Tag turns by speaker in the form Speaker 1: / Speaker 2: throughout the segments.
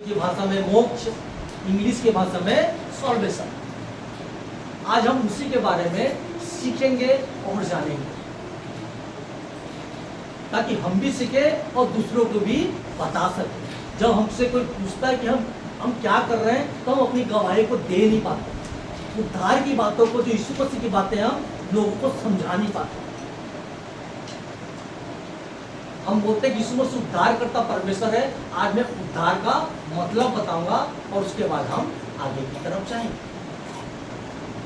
Speaker 1: की भाषा में मोक्ष, इंग्लिश की भाषा में सॉल्वेशन। आज हम उसी के बारे में सीखेंगे और जानेंगे, ताकि हम भी सीखे और दूसरों को भी बता सकें। जब हमसे कोई पूछता है कि हम क्या कर रहे हैं, तो हम अपनी गवाही को दे नहीं पाते। उद्धार की बातों को, जो यीशु मसीह की बातें हम लोगों को समझा नहीं पाते। हम बोलते हैं कि यीशु मसीह उद्धार करता परमेश्वर है। आज मैं उद्धार का मतलब बताऊंगा और उसके बाद हम आगे की तरफ जाएंगे।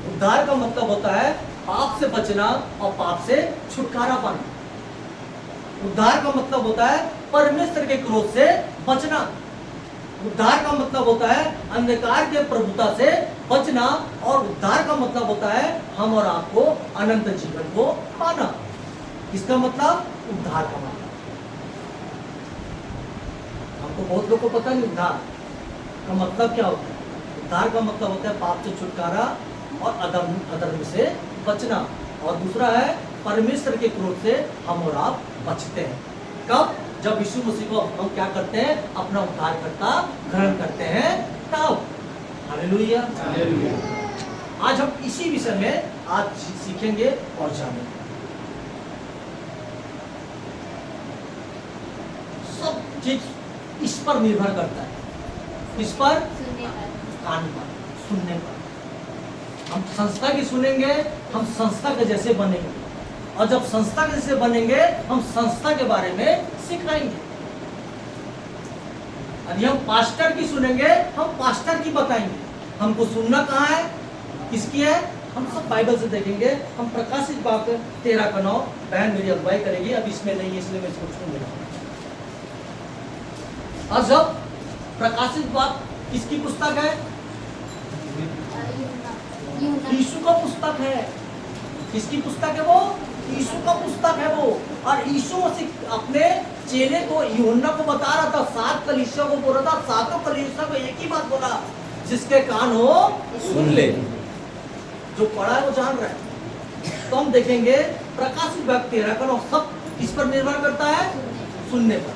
Speaker 1: उद्धार का मतलब होता है पाप से बचना और पाप से छुटकारा पाना। उद्धार का मतलब होता है परमेश्वर के क्रोध से बचना। उद्धार का मतलब होता है अंधकार के प्रभुता से बचना। और उद्धार का मतलब होता है हम और आपको अनंत जीवन को पाना। इसका मतलब उद्धार का मतलब, हमको बहुत लोगों को पता नहीं उद्धार का मतलब क्या होता है। उद्धार का मतलब होता है पाप से छुटकारा और अधर्म से बचना। और दूसरा है परमेश्वर के क्रोध से हम और आप बचते हैं। कब? जब यीशु मसीह को हम क्या करते हैं, अपना उद्धारकर्ता ग्रहण करते हैं, तब। हालेलुया। आज हम इसी विषय में आज सीखेंगे और जानेंगे। सब चीज इस पर निर्भर करता है। इस पर? कान पर, सुनने पर। हम संस्था की सुनेंगे, हम संस्था के जैसे बनेंगे। और जब संस्था के जैसे बनेंगे, हम संस्था के बारे में सिखाएंगे। यदि हम पास्टर की सुनेंगे, हम पास्टर की बताएंगे। हमको सुनना कहाँ है, किसकी है, हम सब बाइबल से देखेंगे। हम प्रकाशित वाक्य 13:9, बहन मेरी अगुवाई करेगी, अब इसमें नहीं है इसलिए मैं इसको छू लेगा। और जब प्रकाशित वाक्य किसकी पुस्तक है? यीशु का पुस्तक है। किसकी पुस्तक है वो? यीशु का पुस्तक है वो। और यीशु मसीह अपने चेले को, यूहन्ना को बता रहा था, 7 कलीसिया को बोल रहा था, 7 कलीसिया को एक ही बात बोला, जिसके कान हो सुन ले। जो पढ़ा है वो जान रहा है। तो हम देखेंगे प्रकाशित वाक्य 13:9 सब किस पर निर्भर करता है? सुनने पर।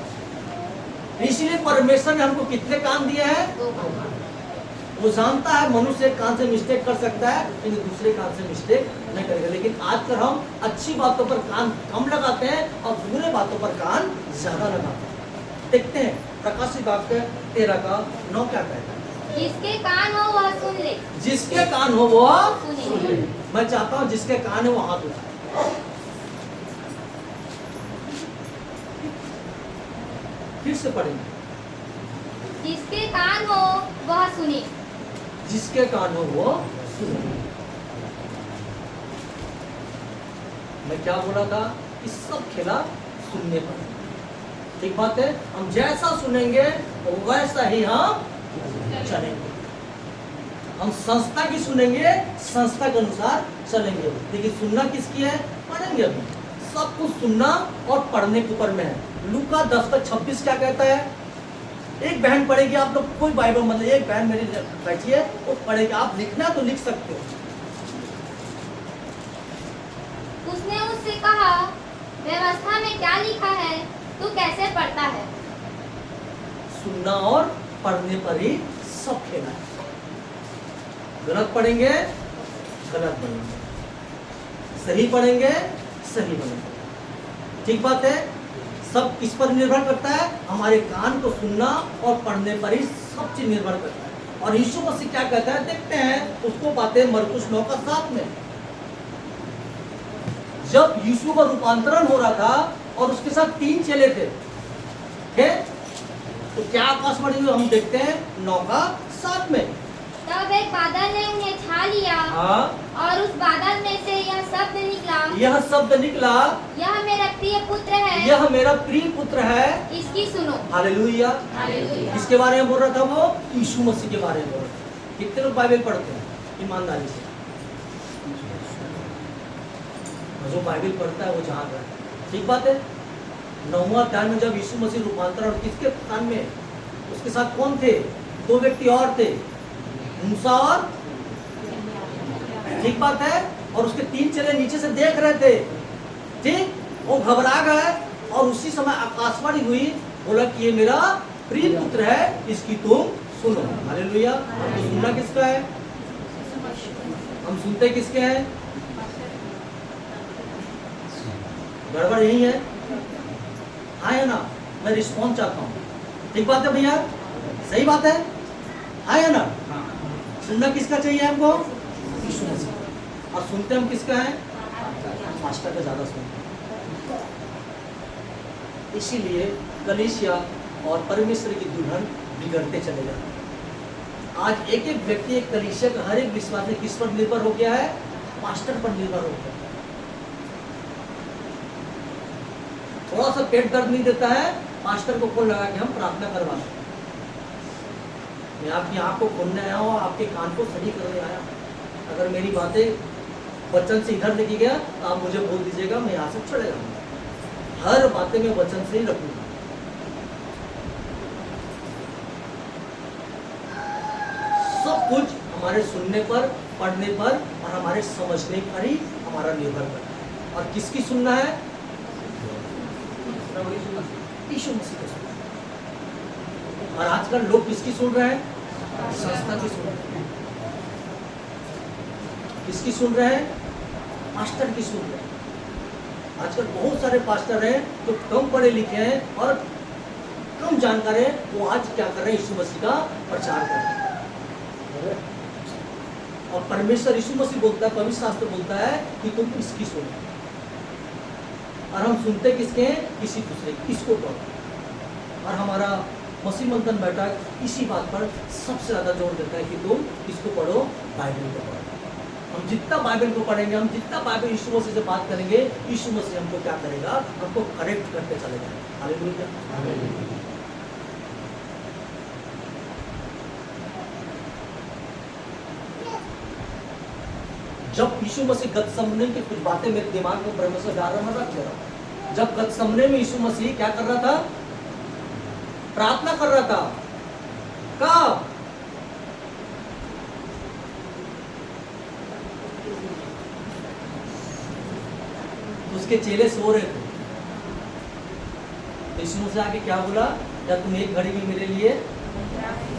Speaker 1: इसलिए परमेश्वर ने हमको कितने कान दिए हैं? वो जानता है मनुष्य एक कान से मिस्टेक कर सकता है, लेकिन दूसरे कान से मिस्टेक नहीं करेगा। लेकिन आजकल हम अच्छी बातों पर कान कम लगाते हैं और बुरे बातों पर कान ज्यादा लगाते हैं। देखते हैं प्रकाशित वाक्य 13:9 क्या कहता है?
Speaker 2: जिसके कान हो वह सुन ले।
Speaker 1: जिसके कान हो वह सुन ले। मैं चाहता हूँ जिसके कान है वो हाथ उठाए। फिर से पढ़ेंगे।
Speaker 2: जिसके कान हो वह सुने।
Speaker 1: जिसके कान हो वो सुने। मैं क्या बोला था? इस सब खेला सुनने पर। ठीक बात है। हम जैसा सुनेंगे वैसा ही हम चलेंगे। हम संस्था की सुनेंगे, संस्था के अनुसार चलेंगे। लेकिन सुनना किसकी है? पढ़ेंगे अभी। सब कुछ सुनना और पढ़ने के ऊपर में है। लूका 10:26 क्या कहता है? एक बहन पढ़ेगी, आप लोग कोई बाइबल मतलब एक बहन मेरी बैठी है वो पढ़ेगी। आप लिखना तो लिख सकते हो।
Speaker 2: उसने उससे कहा, व्यवस्था में क्या लिखा है, तू कैसे पढ़ता है?
Speaker 1: सुनना और पढ़ने पर ही सब खेला है। गलत पढ़ेंगे, गलत बनेंगे। सही पढ़ेंगे, सही बनेंगे। ठीक बात है। सब किस पर निर्भर करता है? हमारे कान को सुनना और पढ़ने पर ही सब चीज निर्भर करता है। और यीशु मसीह क्या कहता है देखते हैं, उसको बातें मरकुस 9:7 में। जब यीशु का रूपांतरण हो रहा था और उसके साथ 3 चेले थे, तो क्या आकाशवाणी हुई हम देखते हैं 9:7 में।
Speaker 2: तब एक बादल ने उन्हें छा लिया।
Speaker 1: हाँ।
Speaker 2: और उस बादल में से यह शब्द निकला।
Speaker 1: यह शब्द निकला,
Speaker 2: यह मेरा प्रिय पुत्र है।
Speaker 1: यह मेरा प्रिय पुत्र है,
Speaker 2: इसकी सुनो।
Speaker 1: हालेलुया।
Speaker 2: हालेलुया।
Speaker 1: किसके बारे में बोल रहा था वो? यीशु मसीह के बारे में बोल रहा था। कितने लोग बाइबल पढ़ते हैं ईमानदारी से? जो बाइबल पढ़ता है वो जान रहा है। ठीक बात है। 9वां अध्याय में जब यीशु मसीह रूपांतरण, किसके स्थान में? उसके साथ कौन थे? 2 व्यक्ति और थे, मूसा और, ठीक बात है। और उसके 3 चेले नीचे से देख रहे थे। ठीक, वो घबरा गए और उसी समय आकाशवाणी हुई, बोला कि ये मेरा प्रिय पुत्र है, इसकी तुम सुनो। हालेलुया। तो सुनना किसका है? हम सुनते किसके हैं? गड़बड़ यही है, हाँ या ना? मैं रिस्पॉन्स चाहता हूँ। ठीक बात है भैया, सही बात है, हाँ या ना? सुनना किसका चाहिए हमको? यीशु मसीह। और सुनते हम किसका है? मास्टर का ज्यादा सुनते। इसीलिए कलीसिया और परमेश्वर की दुल्हन बिगड़ते चले जाते हैं। आज एक एक व्यक्ति, एक कलीसिया का हर एक विश्वासी किस पर निर्भर हो गया है? मास्टर पर निर्भर हो गया। थोड़ा सा पेट दर्द नहीं देता है, मास्टर को फोन लगा के हम प्रार्थना करवा लें। मैं आपकी आंख को खोलने आया हूँ, आपके कान को सही करने आया हूँ। अगर मेरी बातें वचन से इधर लेके गया तो आप मुझे बोल दीजिएगा, मैं यहाँ से चले जाऊंगा। हर बातें मैं वचन से ही रखूंगा। सब कुछ हमारे सुनने पर, पढ़ने पर और हमारे समझने पर ही हमारा निर्भर करता है। और किसकी सुनना है? यीशु मसीह का सुनना है। और आजकल लोग किसकी सुन रहे हैं? संस्था की सुन रहे हैं। किसकी सुन रहे हैं? मास्टर की सुन रहे हैं। आजकल बहुत सारे पास्टर हैं जो कम पढ़े लिखे हैं और कम जानकार हैं, वो आज क्या कर रहे हैं? यीशु मसीह का प्रचार कर रहे हैं। और परमेश्वर यीशु मसीह बोलता है, पवित्र शास्त्र बोलता है कि तुम इसकी सुनो। और हम सुनते किसके हैं? किसी दूसरे, किसको पढ़ो। और हमारा मसीह मंथन बैठक इसी बात पर सबसे ज्यादा जोर देता है कि तुम किसको पढ़ो? बाइबल को पढ़ो। हम जितना बाइबल को पढ़ेंगे, हम जितना बाइबल यीशु मसीह से बात करेंगे, यीशु मसीह हमको क्या करेगा? हमको करेक्ट करते चले जाएंगे। हालेलुया। जब यीशु मसीह गतसमने की कुछ बातें मेरे दिमाग में परमेश्वर डाल रहा, मैं रख ले रहा हूं। जब गतसमने में यीशु मसीह क्या कर रहा था? प्रार्थना कर रहा था। कब? उसके चेले सो रहे थे। यीशु मसीह आके क्या बोला? क्या तुम एक घड़ी भी मेरे लिए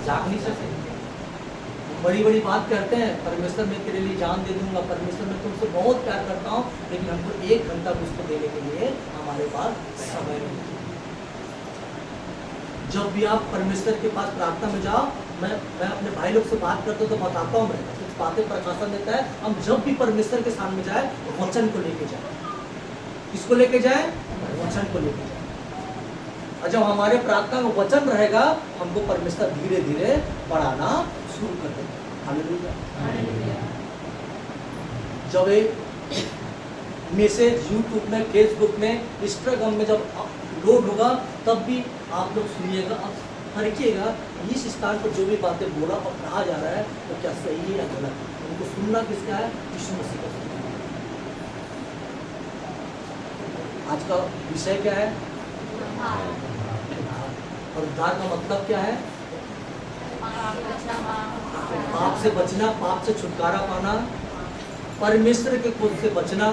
Speaker 1: जाग नहीं सकते? बड़ी बड़ी बात करते हैं, परमेश्वर मैं तेरे लिए जान दे दूंगा, परमेश्वर मैं तुमसे बहुत प्यार करता हूँ, लेकिन हमको 1 घंटा उसको देने के लिए हमारे पास समय नहीं। जब भी आप परमेश्वर के पास प्रार्थना में जाओ, मैं अपने भाई लोग से बात करता हूँ तो बताता हूँ, मैं कुछ बातें प्रकाशन देता है। हम जब भी परमेश्वर के सामने जाए, वचन को लेके जाए। किसको लेके जाए? वचन को लेके जाए। और जब हमारे प्रार्थना में वचन रहेगा, हमको परमेश्वर धीरे धीरे बढ़ाना शुरू कर देंगे। हालेलुया। जब एक मैसेज यूट्यूब में, फेसबुक में, इंस्टाग्राम में जब लोड होगा, तब भी आप लोग सुनिएगा, अब परखिएगा इस स्थान पर जो भी बातें बोला और कहा जा रहा है तो क्या सही है या गलत है। उनको सुनना किसका है? यीशु मसीह का। आज का विषय क्या है? और उद्धार का मतलब क्या है? पाप से बचना, पाप से छुटकारा पाना, परमेश्वर के क्रोध से बचना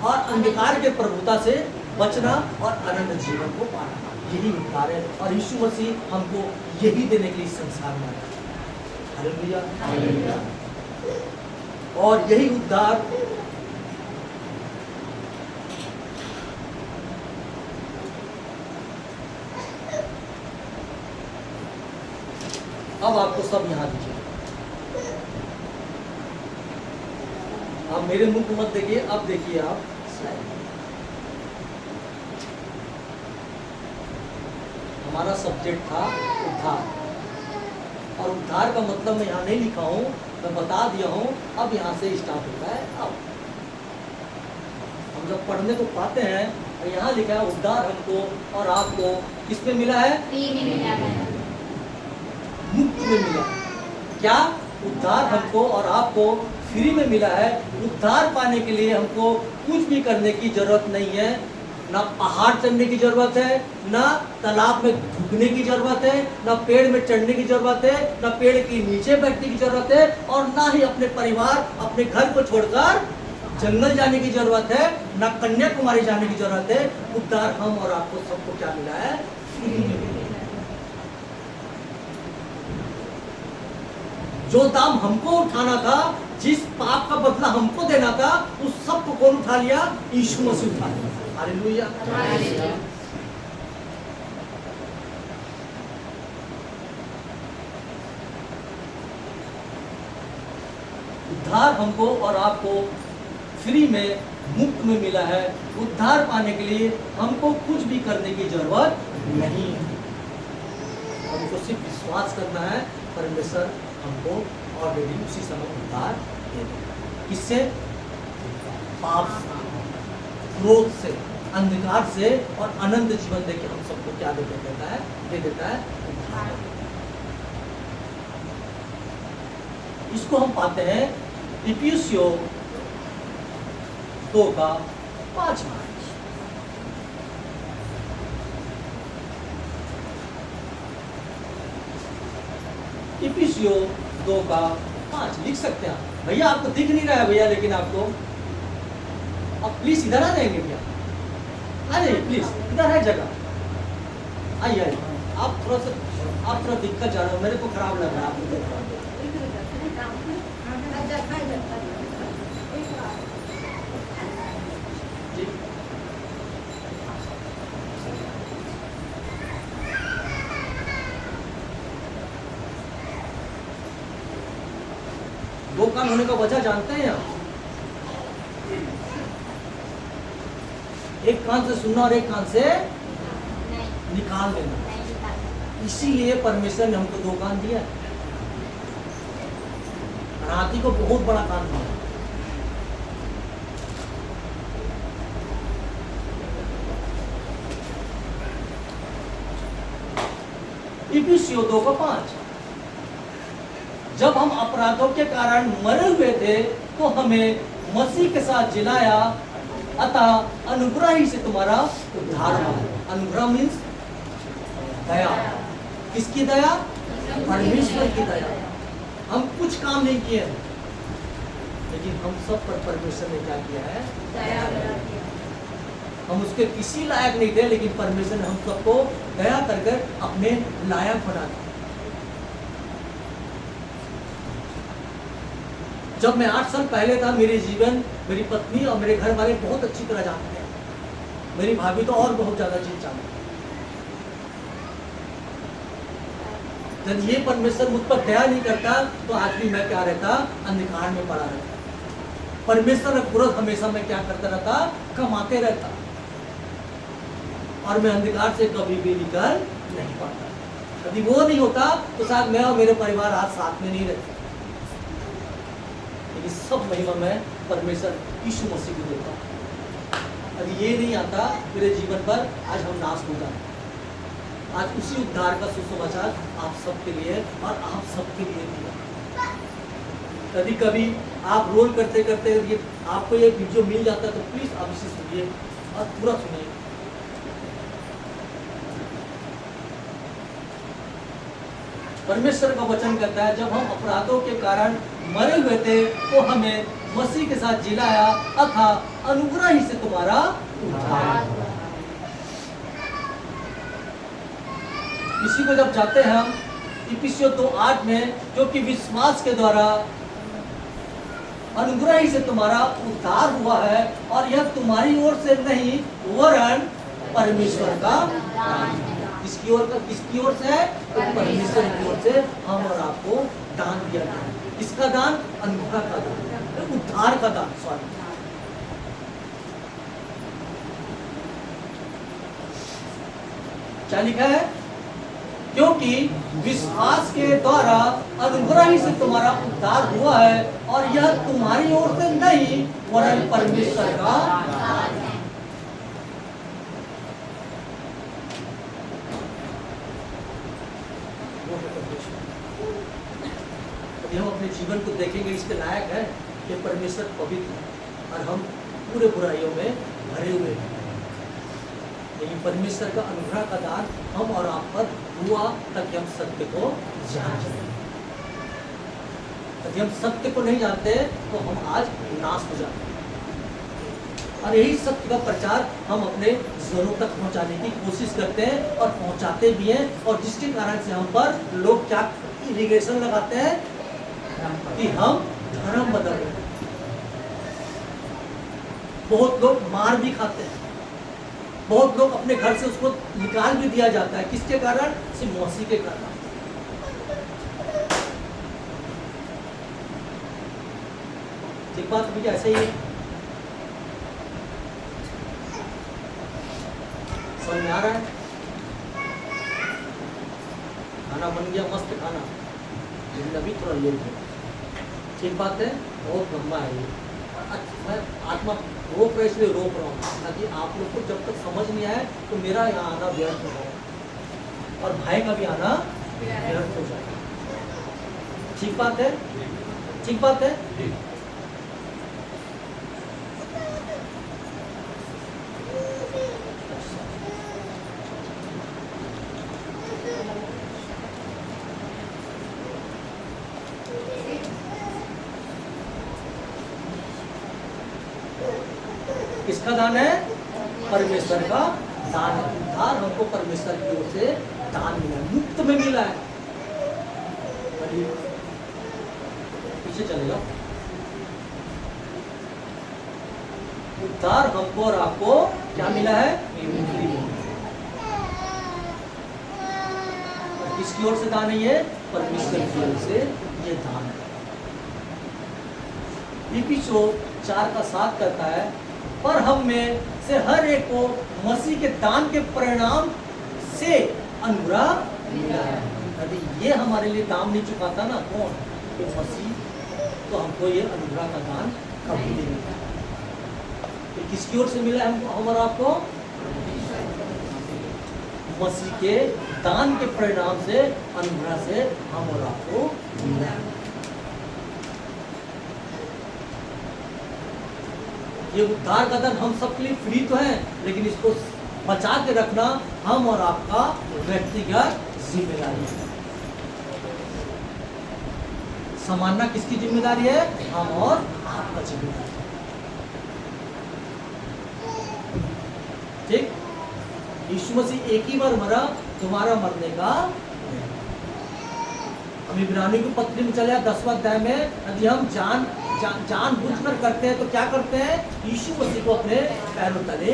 Speaker 1: और अंधकार के प्रभुता से बचना और अनंत जीवन को पाना। यही उद्धार है और यीशु मसीह हमको यही देने के लिए संसार में आया। हालेलुया। हालेलुया। और यही उद्धार अब आपको सब यहाँ दिखेगा। आप मेरे मुंह को मत देखिए, अब देखिए आप। हमारा सब्जेक्ट था उद्धार, और उद्धार का मतलब मैं यहाँ नहीं लिखा हूँ, मैं बता दिया हूँ। अब यहाँ से स्टार्ट होता है। अब हम जब पढ़ने को पाते हैं, और यहाँ लिखा है उद्धार हमको और आपको किसमें मिला है? मुफ्त में मिला। क्या? उद्धार हमको और आपको फ्री में मिला है। उद्धार पाने के लिए हमको कुछ भी करने की जरूरत नहीं है। ना पहाड़ चढ़ने की जरूरत है, ना तालाब में डूबने की जरूरत है, ना पेड़ में चढ़ने की जरूरत है, ना पेड़ के नीचे बैठने की जरूरत है, और ना ही अपने परिवार, अपने घर को छोड़कर जंगल जाने की जरूरत है, ना कन्याकुमारी जाने की जरूरत है। उद्धार हम और आपको सबको क्या मिला है? फ्री में मिला है। जो दाम हमको उठाना था, जिस पाप का बदला हमको देना था, उस सब को कौन उठा लिया? यीशु मसीह उठा लिया। हालेलुया। उद्धार हमको और आपको फ्री में, मुफ्त में मिला है। उद्धार पाने के लिए हमको कुछ भी करने की जरूरत नहीं है। हमको सिर्फ विश्वास करना है, परमेश्वर हमको ऑलरेडी उसी समय उद्धार दे देगा। किससे? पाप से, क्रोध से, अंधकार से और अनंत जीवन देके हम सबको क्या दे देता है? दे देता है उद्धार। इसको हम पाते हैं इफिसियों 2:5। इफिसियों 2:5 लिख सकते हैं आप। भैया आपको दिख नहीं रहा है भैया, लेकिन आपको आप प्लीज इधर आ जाएंगे भैया, आ जाइए प्लीज, इधर है जगह, आइए आइए। आप थोड़ा दिक्कत जा रहा हो, मेरे को खराब लग रहा है आपको देख रहा हूं। दो कान होने का वजह जानते हैं आप? एक कान से सुनना और एक कान से निकाल देना। इसीलिए परमेश्वर ने हमको 2 कान दिया है। हाथी को बहुत बड़ा कान दिया। इफिसियों 2:5, जब हम अपराधों के कारण मरे हुए थे तो हमें मसीह के साथ जिलाया, अतः अनुग्रह ही से तुम्हारा उद्धार हुआ। अनुग्रह मीन्स दया। किसकी दया? परमेश्वर की दया। हम कुछ काम नहीं किए, लेकिन हम सब पर परमेश्वर ने क्या किया है? दया। हम उसके किसी लायक नहीं थे, लेकिन परमेश्वर ने हम सबको दया करके अपने लायक बना दिया। जब मैं 8 साल पहले था, मेरे जीवन, मेरी पत्नी और मेरे घर वाले बहुत अच्छी तरह जानते हैं। मेरी भाभी तो और बहुत ज्यादा चीज जानती है। जब ये परमेश्वर मुझ पर दया नहीं करता तो आज भी मैं क्या रहता? अंधकार में पड़ा रहता। परमेश्वर का क्रोध हमेशा मैं क्या करता रहता? कमाते रहता, और मैं अंधकार से कभी भी निकल नहीं पाता। यदि वो नहीं होता तो शायद मैं और मेरे परिवार आज साथ में नहीं रहते। लेकिन सब महिमा में परमेश्वर यीशु मसीह को देता। यदि ये नहीं आता मेरे जीवन पर, आज हम नाश हो जाते। आज उसी उद्धार का सुसमाचार आप सबके लिए और आप सबके लिए दिया। कभी कभी आप रोल करते करते ये आपको ये वीडियो मिल जाता है तो प्लीज आप इसे सुनिए और पूरा सुनिए। परमेश्वर का वचन कहता है, जब हम अपराधों के कारण मरे हुए थे तो हमें मसीह के साथ जिलाया, अतः अनुग्रह ही से तुम्हारा उद्धार। इसी को जब जाते हैं हम इफिसियों 2:8 में, क्योंकि विश्वास के द्वारा अनुग्रह ही से तुम्हारा उद्धार हुआ है, और यह तुम्हारी ओर से नहीं वरन परमेश्वर का दान है। किसकी ओर का? किसकी ओर से है? तो परमेश्वर की ओर से हम और आपको दान दिया गया। किसका दान? अनुग्रह का दान, उद्धार का दान। सॉरी, क्या लिखा है? क्योंकि विश्वास के द्वारा अनुग्रह ही से तुम्हारा उद्धार हुआ है, और यह तुम्हारी ओर से नहीं वरन परमेश्वर का दान है। यदि हम अपने जीवन को देखेंगे, इसके लायक है कि परमेश्वर पवित्र है और हम पूरे बुराइयों में भरे हुए हैं। लेकिन परमेश्वर का अनुग्रह का दान हम और आप पर हुआ ताकि हम सत्य को जान सकें। यदि हम सत्य को नहीं जानते तो हम आज नाश हो जाते हैं। और यही सत्य का प्रचार हम अपने जनों तक पहुंचाने की कोशिश करते हैं और पहुंचाते भी हैं, और जिसके कारण से हम पर लोग क्या इरिगेशन लगाते हैं? कि हम धर्म बदल रहे हैं। बहुत लोग मार भी खाते हैं, बहुत लोग अपने घर से उसको निकाल भी दिया जाता है। किसके कारण? सिर्फ मसीह के कारण। ठीक बात भैया, ऐसे ही समझ में आ रहा है? खाना बन गया, मस्त खाना, लेकिन अभी थोड़ा लेट है। ठीक बात है, बहुत लंबा है ये। मैं आत्मा रोक रहा, इसलिए रोक रहा हूँ ताकि आप लोग को जब तक समझ नहीं आए तो मेरा यहाँ आना व्यर्थ हो जाए और भाई का भी आना व्यर्थ हो जाए। ठीक बात है? ठीक बात है? किसका दान है? परमेश्वर का दान है। उद्धार हमको परमेश्वर की ओर से दान मिला, मुफ्त में मिला है। पीछे चलेगा। उद्धार हमको और आपको क्या मिला है? और किसकी ओर से दान है ये? परमेश्वर की ओर से ये दान है। इफिसियों 4:7 कहता है, पर हम में से हर एक को मसीह के दान के परिणाम से अनुग्रह मिला है। यदि ये हमारे लिए दाम नहीं चुकाता ना, कौन? तो मसीह, तो हमको ये अनुग्रह का दान कभी नहीं मिला। तो किसकी ओर से मिला है हमको, हम और आपको? मसीह के दान के परिणाम से, अनुग्रह से हम और आपको मिला है। ये उद्धार का दान हम सबके लिए फ्री तो है, लेकिन इसको बचा के रखना हम और आपका व्यक्तिगत जिम्मेदारी है। संभालना किसकी जिम्मेदारी है? हम और आपका जिम्मेदारी। ठीक? यीशु मसीह एक ही बार मरा, दोबारा मरने का। हम इब्रानियों की पत्री में चले 10वां अध्याय में, यदि हम जानबूझकर करते हैं तो क्या करते हैं? यीशु मसीह को अपने पैरों तले।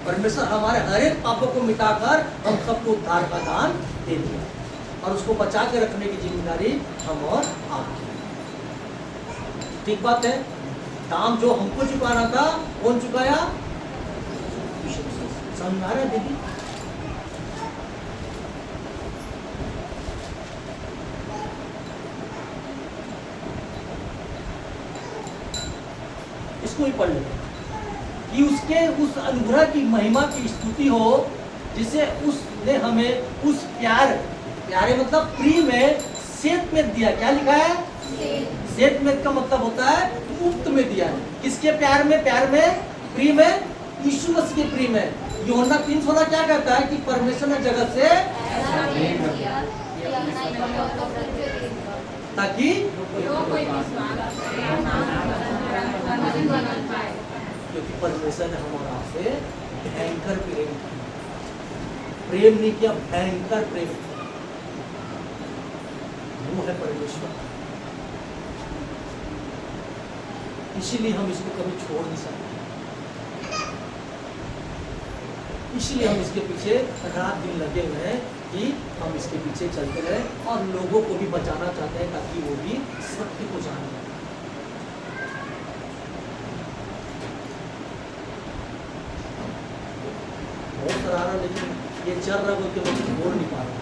Speaker 1: परमेश्वर हमारे हर एक पापों को मिटाकर हम सबको उद्धार का दान दे दिया और उसको बचा के रखने की जिम्मेदारी हम और आपकी। ठीक बात है? दाम जो हमको चुकाना था, कौन चुकाया? समझ में आ रहा है दीदी? इसको ही पढ़ लेते कि उसके उस अनुग्रह की महिमा की स्तुति हो, जिसे उसने हमें उस प्यारे मतलब प्रिय में सेत में दिया। क्या लिखा है? सेत में का मतलब होता है मुफ्त में दिया है। किसके प्यार में? प्यार में, प्रिय में, यीशु मसीह के प्रिय में। यूहन्ना 3:16 क्या कहता है? कि परमेश्वर ने जगत से ताकि क्योंकि परमेश्वर ने हम और आपसे भयंकर प्रेम नहीं किया, भयंकर प्रेम। वो है परमेश्वर, इसीलिए हम इसको कभी छोड़ नहीं सकते। इसलिए हम इसके पीछे रात दिन लगे हुए हैं कि हम इसके पीछे चलते रहे और लोगों को भी बचाना चाहते हैं ताकि वो भी सत्य को जाने। बहुत सराहना, लेकिन ये चल रहा बोल के मैं बोल नहीं पा रहा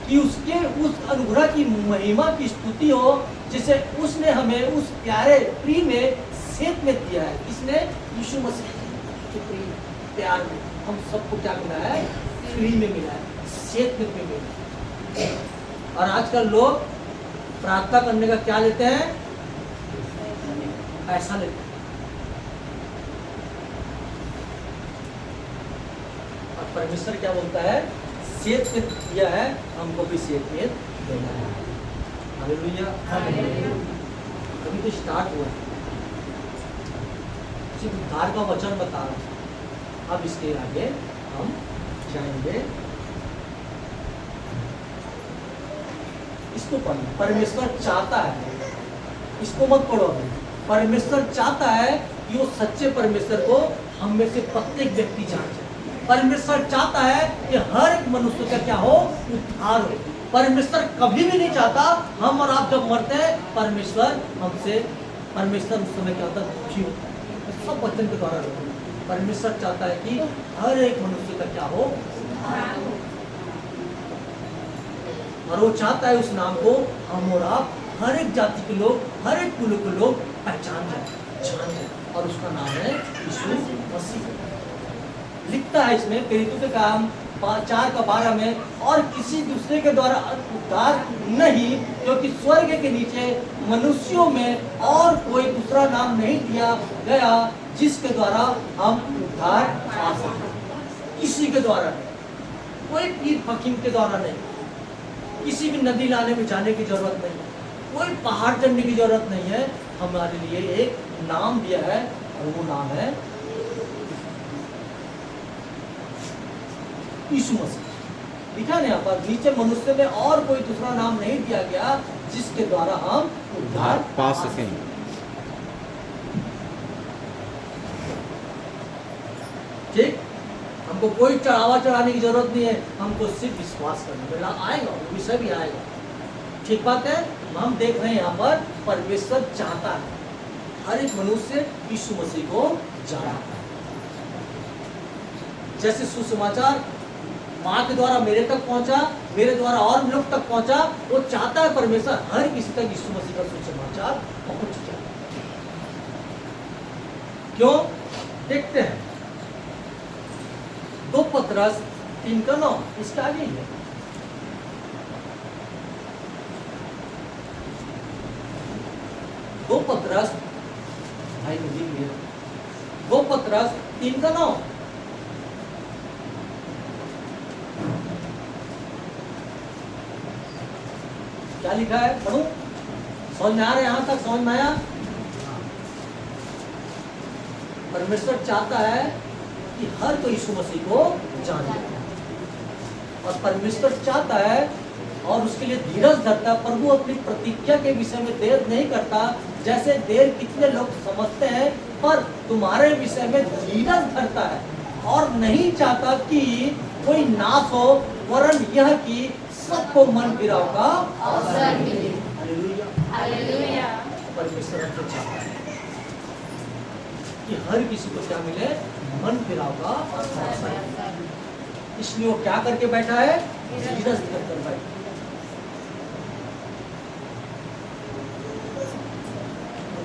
Speaker 1: कि उसके उस अनुग्रह की महिमा की स्तुति हो, जिसे उसने हमें उस प्यारे प्रिय में सेत में दिया है। किसने? यीशु मसीह के प्यार में हम सबको क्या मिला है? फ्री में मिला है, सेत में मिला है। और आजकल लोग प्रार्थना करने का क्या लेते हैं? पैसा लेते हैं। और परमेश्वर क्या बोलता है? सेत में दिया है, हमको भी सेत में देना है। हालेलुया। अभी तो स्टार्ट हुआ है, उद्धार का वचन बता रहा हूं। अब इसके आगे हम जाएंगे इसको पढ़ना, परमेश्वर चाहता है, इसको मत पढ़ो अभी। परमेश्वर चाहता है कि वो सच्चे परमेश्वर को हम में से प्रत्येक व्यक्ति जाने। परमेश्वर चाहता है कि हर एक मनुष्य का क्या हो, उद्धार हो। परमेश्वर कभी भी नहीं चाहता हम और आप जब मरते हैं परमेश्वर उस समय क्या होता है, दुखी होता है। सब वचन के द्वारा होता है। परमेश्वर चाहता है कि हर एक मनुष्य का क्या हो, उद्धार हो। और वो चाहता है उस नाम को हम और आप हर एक जाति के लोग, हर एक कुल के लोग पहचान जाए, जान जाए, और उसका नाम है यीशु मसीह। लिखता है इसमें प्रेरितों के काम 4:12 में, और किसी दूसरे के द्वारा उद्धार नहीं, क्योंकि स्वर्ग के नीचे मनुष्यों में और कोई दूसरा नाम नहीं दिया गया जिसके द्वारा हम उद्धार पा सकते। किसी के द्वारा नहीं, कोई पीर फकीम के द्वारा नहीं, किसी भी नदी नाले में जाने की जरूरत नहीं, कोई पहाड़ चढ़ने की जरूरत नहीं है। हमारे लिए एक नाम दिया है और वो नाम है यीशु मसीह। लिखा है यहाँ पर नीचे, मनुष्य में और कोई दूसरा नाम नहीं दिया गया जिसके द्वारा हम उद्धार पा सकें। ठीक, हमको कोई चढ़ावा चढ़ाने की जरूरत नहीं है, हमको सिर्फ विश्वास करना। बेला आएगा, वो विषय भी आएगा। ठीक बात है। हम देख रहे हैं यहाँ पर परमेश्वर चाहता है हर एक मनुष्य यीशु मसीह को जानता है। जैसे सुसमाचार माँ के द्वारा मेरे तक पहुंचा, मेरे द्वारा और लोग तक पहुंचा, वो चाहता है परमेश्वर हर किसी तक यीशु मसीह का सुसमाचार पहुंच जाए। क्यों? देखते हैं 2 पतरस 3:9, इसके आगे ही है। 2 पतरस, भाई ने लिख लिया, 2 पतरस 3:9। क्या लिखा है, पढ़ो। समझ में आ रहा है? यहां तक समझ में आया? परमेश्वर चाहता है कि हर कोई यीशु मसीह को जाने, और परमेश्वर चाहता है और उसके लिए धीरज धरता। प्रभु अपनी प्रतिज्ञा के विषय में देर नहीं करता, जैसे देर कितने लोग समझते हैं, पर तुम्हारे विषय में धीरज धरता है और नहीं चाहता कि कोई नाश हो, वरन यह कि सबको मन फिराव का अवसर मिले। Hallelujah, hallelujah. परमेश्वर हमसे चाहता है कि हर किसी को क्या मिले, मन फिराव का अवसर। इसलिए वो क्या करके बैठा है, धीरज धरकर बैठा।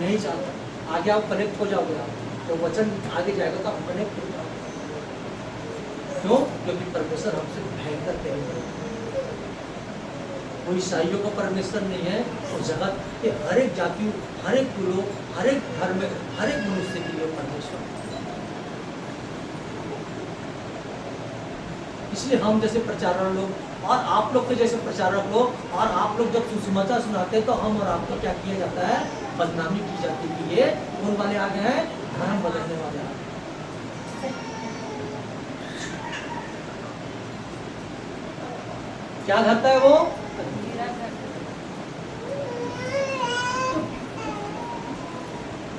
Speaker 1: नहीं चाहता आगे आप कनेक्ट हो जाओगे, आप तो वचन आगे जाएगा तो आप कनेक्ट हो जाओगे। क्यों? क्योंकि परमेश्वर हमसे भयंकर प्यार है। कोई ईसाइयों का परमेश्वर नहीं है, और जगत के हर एक जाति, हर एक कुलों, हर एक धर्म, हर एक मनुष्य के लिए परमेश्वर। इसलिए हम जैसे प्रचारक लोग और आप लोग के जैसे प्रचारक लोग और आप लोग जब सुसमाचार सुनाते हैं तो हम और आपको क्या किया जाता है, बदनामी की जाती है कि ये कौन वाले आ गए हैं, धर्म बदलने वाले आ गए। क्या करता है वो?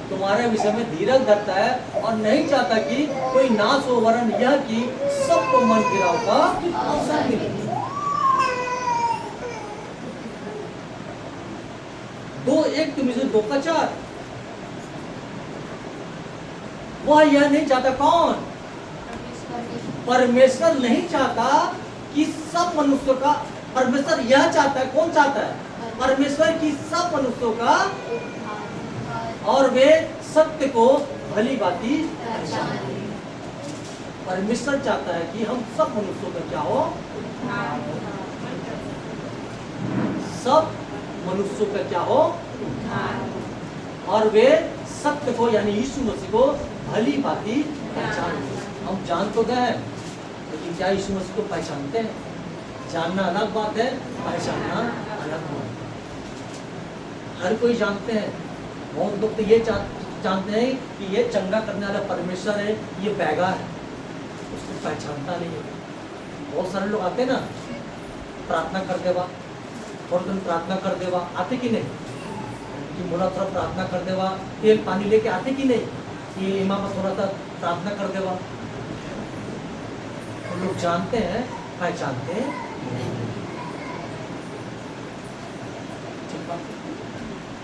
Speaker 1: तुम्हारे विषय में धीरज धरता है और नहीं चाहता कि कोई नाश हो, वरन यह कि सबको मन फिराव का अवसर मिले। 2:1 तीमुथियुस 2:4। वह यह नहीं चाहता, कौन? परमेश्वर नहीं चाहता कि सब मनुष्यों का, परमेश्वर यह चाहता है, कौन चाहता है? परमेश्वर की सब मनुष्यों का, और वे सत्य को भली भांति पहचाने। परमेश्वर चाहता है कि हम सब मनुष्यों का क्या हो, सब मनुष्यों का क्या हो, और वे सत्य को यानी यीशु मसीह को भली भांति पहचाने। हम जान तो गए, लेकिन क्या यीशु मसीह को पहचानते हैं? जानना अलग बात है, पहचानना अलग बात है। हर कोई जानते हैं, बहुत लोग तो ये जानते हैं कि ये चंगा करने वाला परमेश्वर है, ये बैगा है, उसको पहचानता नहीं है। बहुत सारे लोग आते हैं ना प्रार्थना करते वक्त, थोड़ा दिन प्रार्थना कर देवा, आते कि नहीं? कि मोला थोड़ा प्रार्थना कर देवा, तेल पानी लेके आते कि नहीं? कि इमाम थोड़ा सा प्रार्थना कर देवा। हम लोग जानते हैं, पहचानते हैं। ठीक बात।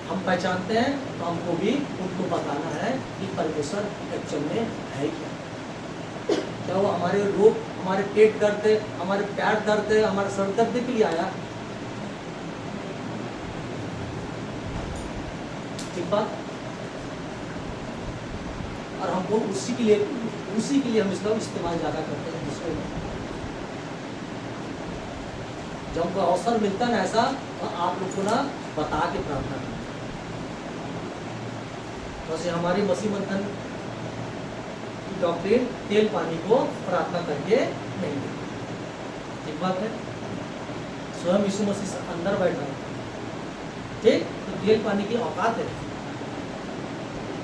Speaker 1: हम पहचानते हैं तो हमको भी उनको बताना है कि परमेश्वर एक्चुअल में है क्या। क्या वो हमारे रोग, हमारे पेट दर्द है, हमारे पैर दर्द है, हमारे सर दर्द के लिए आया? ठीक बात। और हमको उसी के लिए हम इसका इस्तेमाल ज्यादा करते हैं दूसरे में। जब हमको अवसर मिलता है ना ऐसा, तो आप लोग को ना बता के प्रार्थना करें। वैसे हमारी मसीह मंथन की डॉक्ट्रिन तेल पानी को प्रार्थना करके नहीं देती। ठीक बात है। स्वयं यीशु मसीह से अंदर बैठा है, ठीक, तो तेल पानी की औकात है।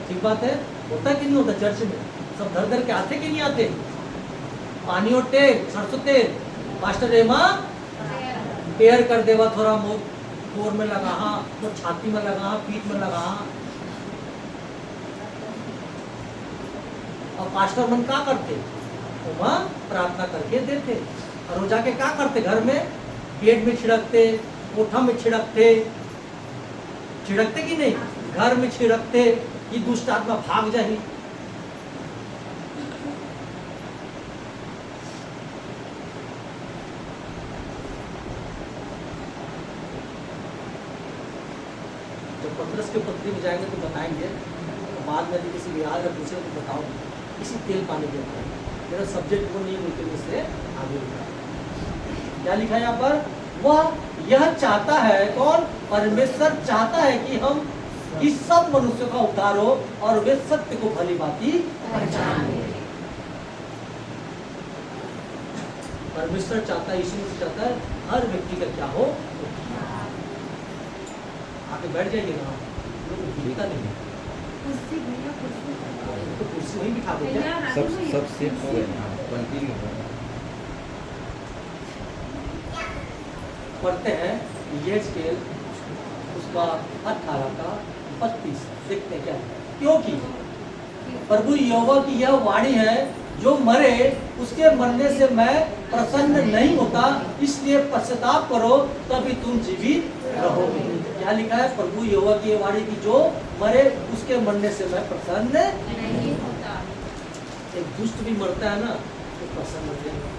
Speaker 1: ठीक बात है। होता कि नहीं होता? चर्च में सब धर धर के आते कि नहीं आते? पानी और तेल, सरसों तेल, मास्टर रेमा पेयर कर देवा, थोड़ा मोर में लगा, हाँ तो छाती में लगा, पीठ में लगा। और पास्टर मन क्या करते? वहाँ प्रार्थना करके देते। और वो जाके क्या करते? घर में पेट में छिड़कते, कोठा में छिड़कते कि नहीं? घर में छिड़कते कि दुष्ट आत्मा भाग जाए। जब पतरस के पत्री में जाएंगे तो बताएंगे, बाद में किसी याद या पूछे तो बताऊंगी इसी तेल पानी के ऊपर। मेरा सब्जेक्ट वो नहीं बोलते मुझसे आगे लिखा। क्या लिखा है यहाँ पर? वह यह चाहता है, कौन? परमेश्वर चाहता है कि हम इस सब मनुष्यों का उद्धार हो और वे सत्य को भली भांति पहचान लें। परमेश्वर चाहता है, यीशु मसीह चाहता है हर व्यक्ति का क्या हो? आके बैठ जाइए ना, लोग भीड़ता नहीं है तो कुर्सी वहीं बिठा दो।
Speaker 3: सब सेफ हो गए ना, कंटिन्यू हो।
Speaker 1: पढ़ते हैं ये स्केल उसका 18 का 32, देखते हैं क्या है। क्योंकि प्रभु यहोवा की यह वाणी है, जो मरे उसके मरने से मैं प्रसन्न नहीं होता, इसलिए पश्चाताप करो तभी तुम जीवित रहोगे। क्या लिखा है? प्रभु यहोवा की यह वाणी की जो मरे उसके मरने से मैं प्रसन्न नहीं होता। एक दुष्ट भी मरता है ना तो प्रसन्न नहीं होता।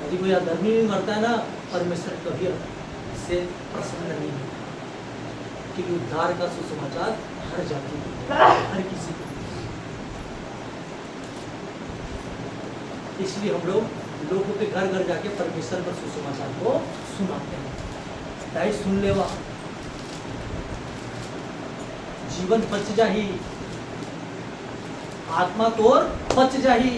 Speaker 1: यदि कोई अधर्मी भी मरता है ना, परमेश्वर कभी से प्रसन्न नहीं होता। क्योंकि उद्धार का सुसमाचार हर जाति को, हर किसी को। इसलिए हम लोग लोगों के घर घर जाके परमेश्वर का सुसमाचार को सुनाते हैं। ताई सुन लेवा, जीवन बच जाही, आत्मा तोर बच जाही।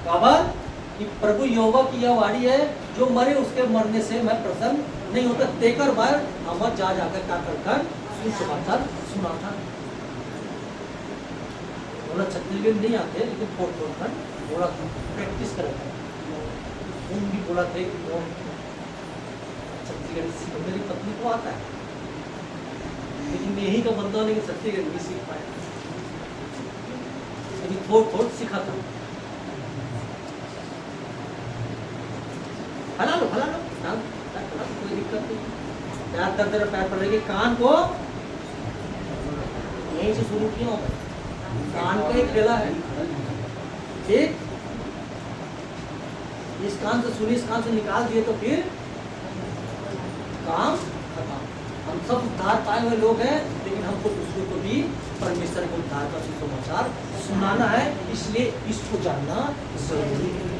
Speaker 1: खबर कि प्रभु यहोवा की यह वाणी है, जो मरे उसके मरने से मैं प्रसन्न नहीं होता। तेकर बार हम जा जाकर क्या कर सुसमाचार सुनाता। बोला छत्तीसगढ़ नहीं आते, लेकिन थोड़ा बोला प्रैक्टिस करता। उन भी बोला थे कि वो छत्तीसगढ़ सीख, मेरी पत्नी को आता है, लेकिन यही का बंदा होने के छत्तीसगढ़ नहीं सीख पाया, लेकिन थोड़ा सीखा था। हला लो कोई दिक्कत नहीं। पैर दर्द पैर पड़ रही, कान को यहीं से शुरू किया होगा, कान का ही खेला है। ठीक, इस कान से सुनी, इस कान से निकाल दिए तो फिर काम खत्म। हम सब उद्धार पाए हुए लोग हैं, लेकिन हमको दूसरों को भी परमेश्वर को उद्धार का सुसमाचार सुनाना है, इसलिए इसको जानना जरूरी है।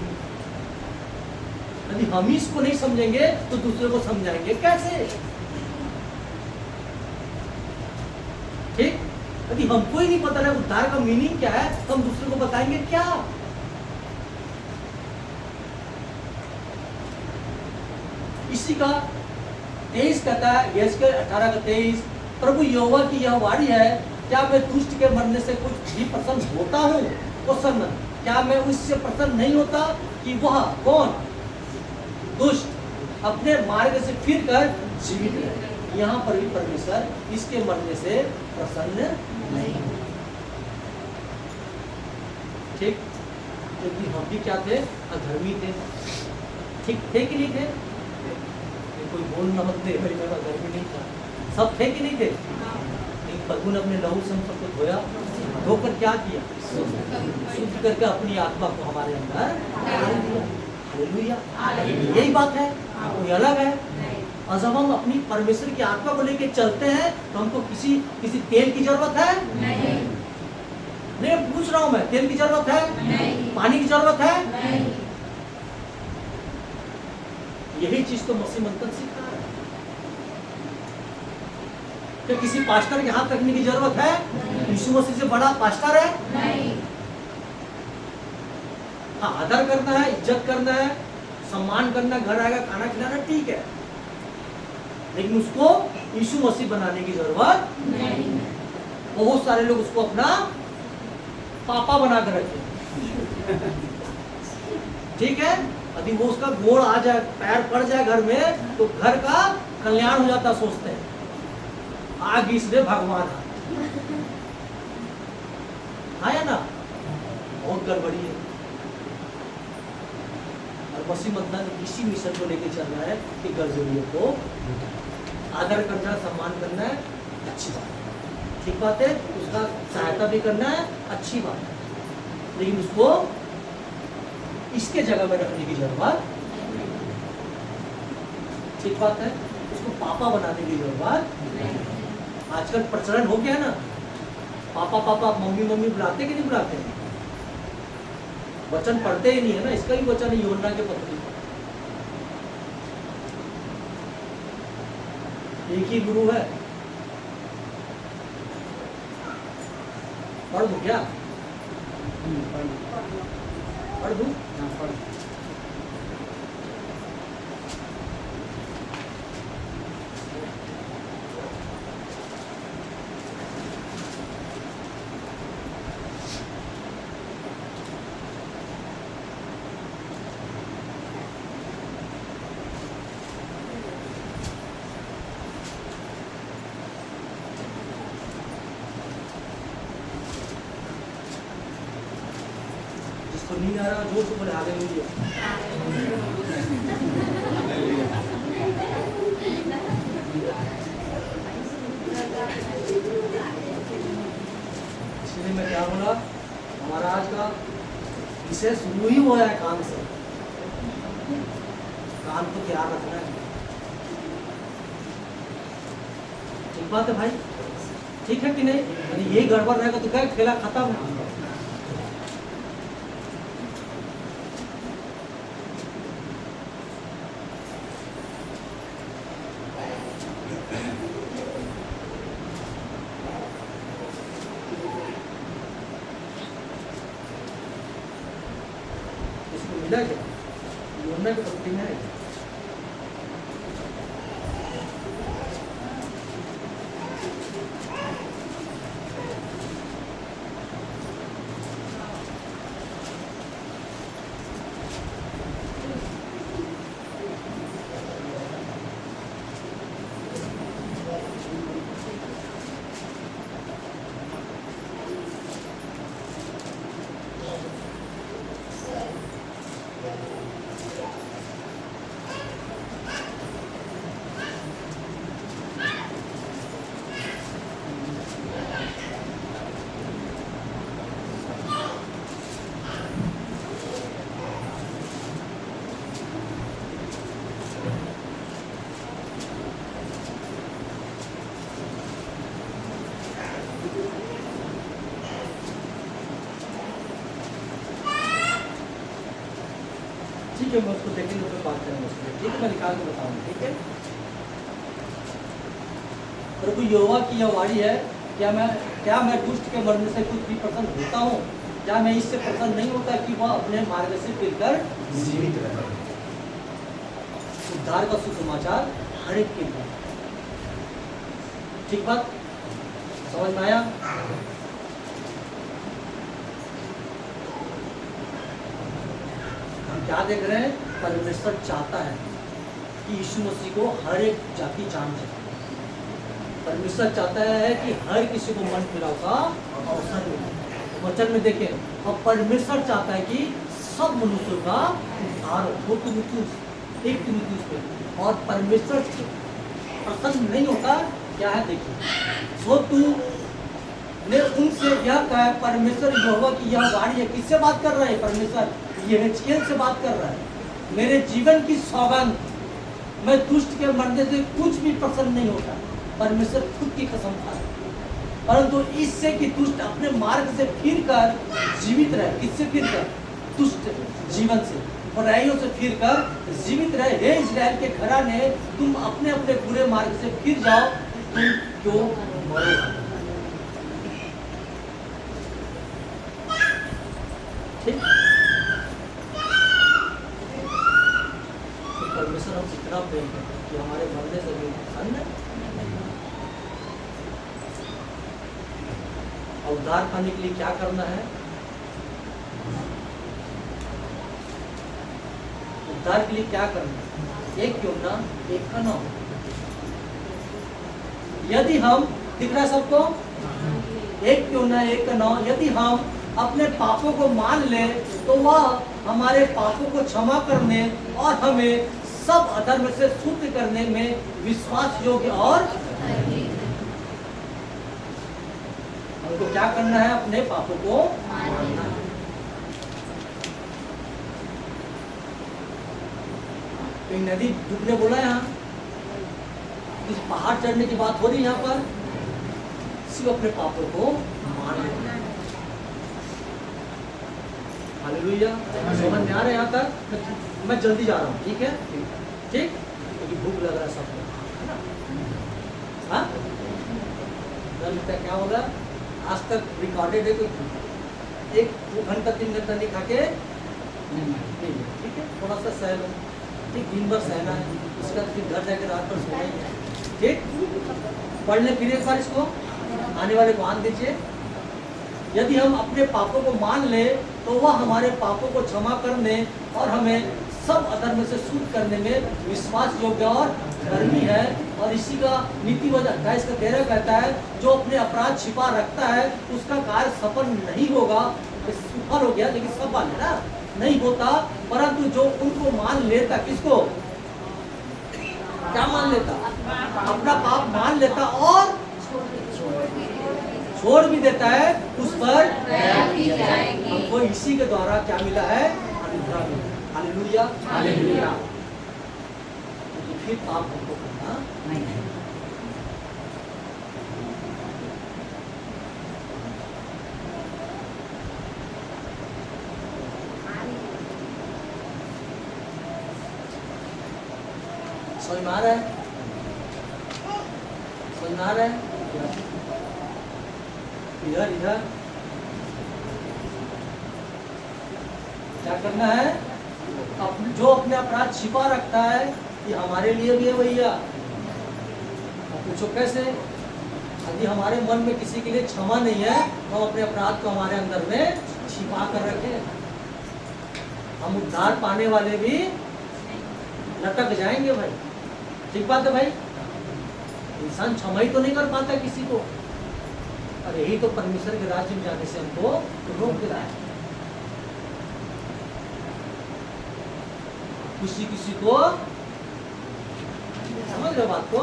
Speaker 1: यदि हम ही इसको नहीं समझेंगे तो दूसरे को समझाएंगे कैसे? ठीक, यदि हमको ही नहीं पता है उद्धार का मीनिंग क्या है, हम दूसरे को बताएंगे क्या? इसी का 23 कहता है, यश के 18 का 23, प्रभु यहोवा की यह वाणी है, क्या मैं दुष्ट के मरने से कुछ भी प्रसन्न होता हूँ? क्वेश्चन, क्या मैं उससे प्रसन्न नहीं होता कि वह कौन? दुष्ट अपने मार्ग से फिर कर जीवित रहे। यहाँ पर भी परमेश्वर इसके मरने से प्रसन्न नहीं है। ठीक, क्योंकि हम भी क्या थे? अधर्मी थे। ठीक थे कि नहीं थे? कोई बोल न मत दे भाई, मैं अधर्मी नहीं था। सब थे कि नहीं थे? लेकिन प्रभु ने अपने लहू से हम सबको धोया, धोकर क्या किया? शुद्ध करके अपनी आत्मा को हमारे अंदर डाल दिया। हालेलुया, यही बात है, कोई अलग है। और जब हम अपनी परमेश्वर की आत्मा को लेके चलते हैं तो हमको किसी तेल की जरूरत है? नहीं, पूछ रहा हूं मैं, तेल की जरूरत है? नहीं। पानी की जरूरत है? नहीं। यही चीज तो मसीह मंत्र सिखा रहा है। क्या किसी पास्टर के हाथ रखने की जरूरत है? यीशु मसीह से बड़ा पास्टर है? नहीं। हाँ, आदर करना है, इज्जत करना है, सम्मान करना, घर आएगा खाना खिलाना, ठीक है, लेकिन उसको यीशु मसीह बनाने की जरूरत नहीं। बहुत सारे लोग उसको अपना पापा बना कर रखे। ठीक है, यदि वो उसका गोड़ आ जाए, पैर पड़ जाए घर में, तो घर का कल्याण हो जाता, सोचते हैं आग इसलिए भगवान है ना? बहुत गड़बड़ी है। और मसीह मतलब इसी मिशन को लेके चल रहा है कि गर्जरियों को आदर करना, सम्मान करना है, अच्छी बात है, ठीक बात है, उसका सहायता भी करना है, अच्छी बात है, लेकिन उसको इसके जगह में रखने की जरूरत, ठीक बात है, उसको पापा बनाने की जरूरत नहीं। आजकल प्रचलन हो गया ना, पापा पापा, मम्मी मम्मी बुलाते कि नहीं बुलाते? वचन पढ़ते ही नहीं है ना। इसका ही वचन है यूहन्ना के पत्री, एक ही गुरु है। पढ़ दूं क्या? पढ़ दूं? जिसको नहीं आ रहा जोर से बोले हालेलुया। इसलिए मैं क्या बोला, हमारा आज का विषय शुरू ही हुआ है कान से। कान को ध्यान रखना है, ठीक बात है भाई, ठीक है कि नहीं? यदि ये गड़बड़ रहेगा तो क्या खेला खत्म है। मिला क्या? यूहन्ना की पत्री में है। ठीक है, मैं उसको देखेंगे तो बात करेंगे उसके लिए, ठीक है, मैं निकाल के बताऊंगा, ठीक है। प्रभु यहोवा की यह वाणी है, क्या मैं दुष्ट के मरने से कुछ भी प्रसन्न होता हूँ? क्या मैं इससे प्रसन्न नहीं होता कि वह अपने मार्ग से फिरकर जीवित रहे? उद्धार का सुसमाचार हर एक के लिए, ठीक बात, समझ में आया? हम क्या देख रहे हैं? परमेश्वर चाहता है कि यीशु मसीह को हर एक जाति जान जाए। परमेश्वर चाहता है कि हर किसी को मन फिराव का अवसर मिले। वचन में देखें, और परमेश्वर चाहता है कि सब मनुष्यों का उद्धार हो। 2 तीमुथियुस पे, और परमेश्वर प्रसन्न नहीं होता क्या है देखिए, सो तू ने उनसे यह कहा, परमेश्वर यहोवा की यह वाणी है। किससे बात कर रहा है परमेश्वर? यहेजकेल से बात कर रहा है। मेरे जीवन की सौगंध, मैं दुष्ट के मरने से कुछ भी प्रसन्न नहीं होता। परमेश्वर खुद की कसम खा रहा है, परंतु इससे कि दुष्ट अपने मार्ग से फिरकर जीवित रहे। किससे फिरकर? दुष्ट जीवन से, बुराइयों से फिरकर जीवित रहे। हे इस्राएल के घराने, तुम अपने अपने बुरे मार्ग से फिर जाओ, तुम क्यों मरोगे? ठीक, तो परमेश्वर हम इतना प्रेम करते हैं कि हमारे मरने से भी प्रसन्न है। और उद्धार पाने के लिए क्या करना है? उद्धार के लिए क्या करना है? एक क्यों ना, एक का 9। यदि हम, दिख रहा है सबको? एक क्यों ना, एक का 9। यदि हम अपने पापों को मान ले तो वह हमारे पापों को क्षमा करने और हमें सब अधर्म से शुद्ध करने में विश्वास योग्य और हमको क्या करना है? अपने पापों को मानना है। तो नदी डूबने बोला यहाँ, इस पहाड़ चढ़ने की बात हो रही है यहाँ पर, सिर्फ अपने पापों को मान लेना। हालेलुया, समझ में आ रहा है यहाँ तक? मैं जल्दी जा रहा हूँ, ठीक है? ठीक, क्योंकि भूख लग रहा है सबको, है ना? हाँ, जल्दी क्या होगा? आज तक रिकॉर्डेड है, कोई 1-2 घंटा 3 घंटा नहीं खा के नहीं, ठीक है? थोड़ा सा सह लो, ठीक, दिन भर सहना है, उसके बाद फिर घर जाकर रात भर सोना ही है, ठीक? पढ़ ले फिर एक बार इसको, आने वाले को आन दीजिए। यदि हम अपने पापों को मान ले तो वह हमारे पापों को क्षमा करने और हमें सब अधर्म से शुद्ध करने में विश्वास योग्य और धर्मी है। और इसी का नीति वचन 28 का 13 कहता है, जो अपने अपराध छिपा रखता है उसका कार्य सफल नहीं होगा। सफल हो गया लेकिन सफल है ना, नहीं होता, परंतु जो उनको मान लेता, किसको? क्या मान लेता? अपना पाप मान लेता और छोड़ भी देता है, उस पर हमको इसी के द्वारा क्या मिला है? अनुग्रह मिला। Hallelujah, hallelujah. फिर पाप हमको करना नहीं है। समझ में आ रहा है? समझ में आ रहा है? इधर इधर क्या करना है? जो अपने अपराध छिपा रखता है, ये हमारे लिए भी है भैया। पूछो कैसे? यदि हमारे मन में किसी के लिए क्षमा नहीं है, हम अपने अपराध को हमारे अंदर में छिपा कर रखे, हम उद्धार पाने वाले भी लटक जाएंगे भाई। ठीक बात है भाई? इंसान क्षमा ही तो नहीं कर पाता किसी को, और यही तो परमेश्वर के राज्य में जाने से हमको रोक दे रहा है। किसी किसी को, समझ रहे बात को,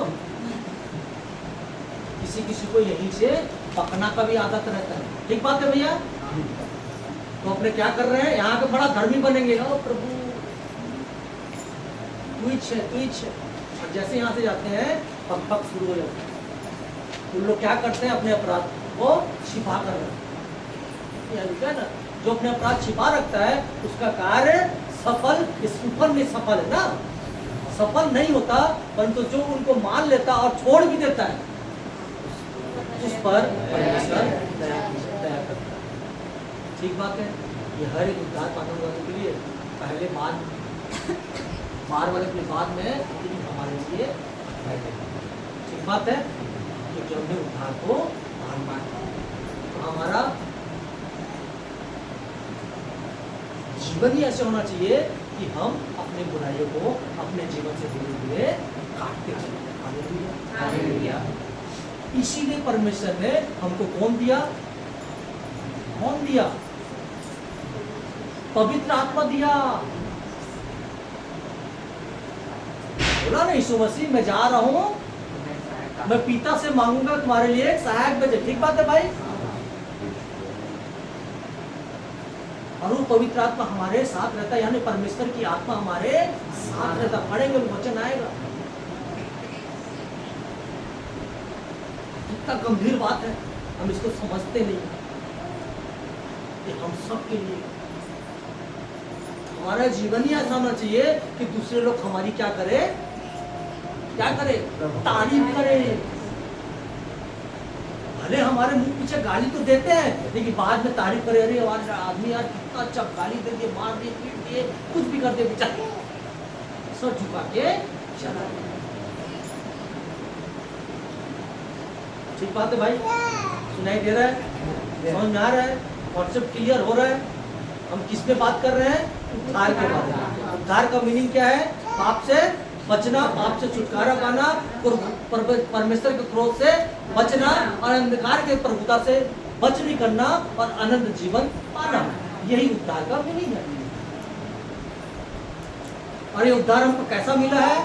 Speaker 1: किसी किसी को यहीं से पकना का भी आदत रहता है। ठीक बात है भैया? तो अपने क्या कर रहे हैं? यहाँ के बड़ा धर्मी बनेंगे। ओ प्रभु ट्विच है, और जैसे यहाँ से जाते हैं पक पक शुरू हो जाते हैं। उन लोग क्या करते हैं? अपने अपराध को छिपा कर रखते हैं ना। जो अपने अपराध छिपा रखता है उसका कार्य सफल, इस ऊपर में सफल है ना, सफल नहीं होता, परंतु जो उनको मान लेता और छोड़ भी देता है उस पर परमेश्वर दया करता है। ठीक बात है? ये हर एक उद्धार पाने वाले के लिए पहले बाहर वाले के बाद में हमारे लिए ठीक बात है। जो हमने उद्धार को मान माना। तो हमारा जीवन ही ऐसे होना चाहिए कि हम अपने बुराइयों को अपने जीवन से धीरे धीरे काटते चले। Hallelujah, hallelujah. इसीलिए परमेश्वर ने हमको कौन दिया? कौन दिया? पवित्र आत्मा दिया। बोला ना यीशु मसीह, मैं जा रहा हूं, मैं पिता से मांगूंगा तुम्हारे लिए एक सहायक भेजे। ठीक बात है भाई। और वो पवित्र आत्मा हमारे साथ रहता है, यानी परमेश्वर की आत्मा हमारे साथ रहता। पढ़ेंगे वचन आएगा। कितना गंभीर बात है, हम इसको समझते नहीं। ये हम सब के लिए हमारा जीवन ही ऐसा होना चाहिए कि दूसरे लोग हमारी क्या करे, तारीफ करे। भले हमारे मुंह पीछे गाली तो देते हैं, लेकिन बाद में तारीफ करे, अरे हमारा आदमी यार कितना अच्छा गाली दे दिए, मार दिए, पीट दिए, कुछ भी कर दिए, बेचारे सर झुका के चला गया। ठीक बात है भाई, सुनाई दे रहा है, समझ में आ रहा है, कॉन्सेप्ट क्लियर हो रहा है। हम किस पे बात कर रहे हैं? उद्धार के बारे में। उद्धार का मीनिंग क्या है? पाप से बचना, पाप से छुटकारा पाना, परमेश्वर के क्रोध से बचना और अंधकार के प्रभुता से बच नहीं करना और अनंत जीवन पाना। यही उद्धार का मीनिंग है। और ये उद्धार हमको कैसा मिला है?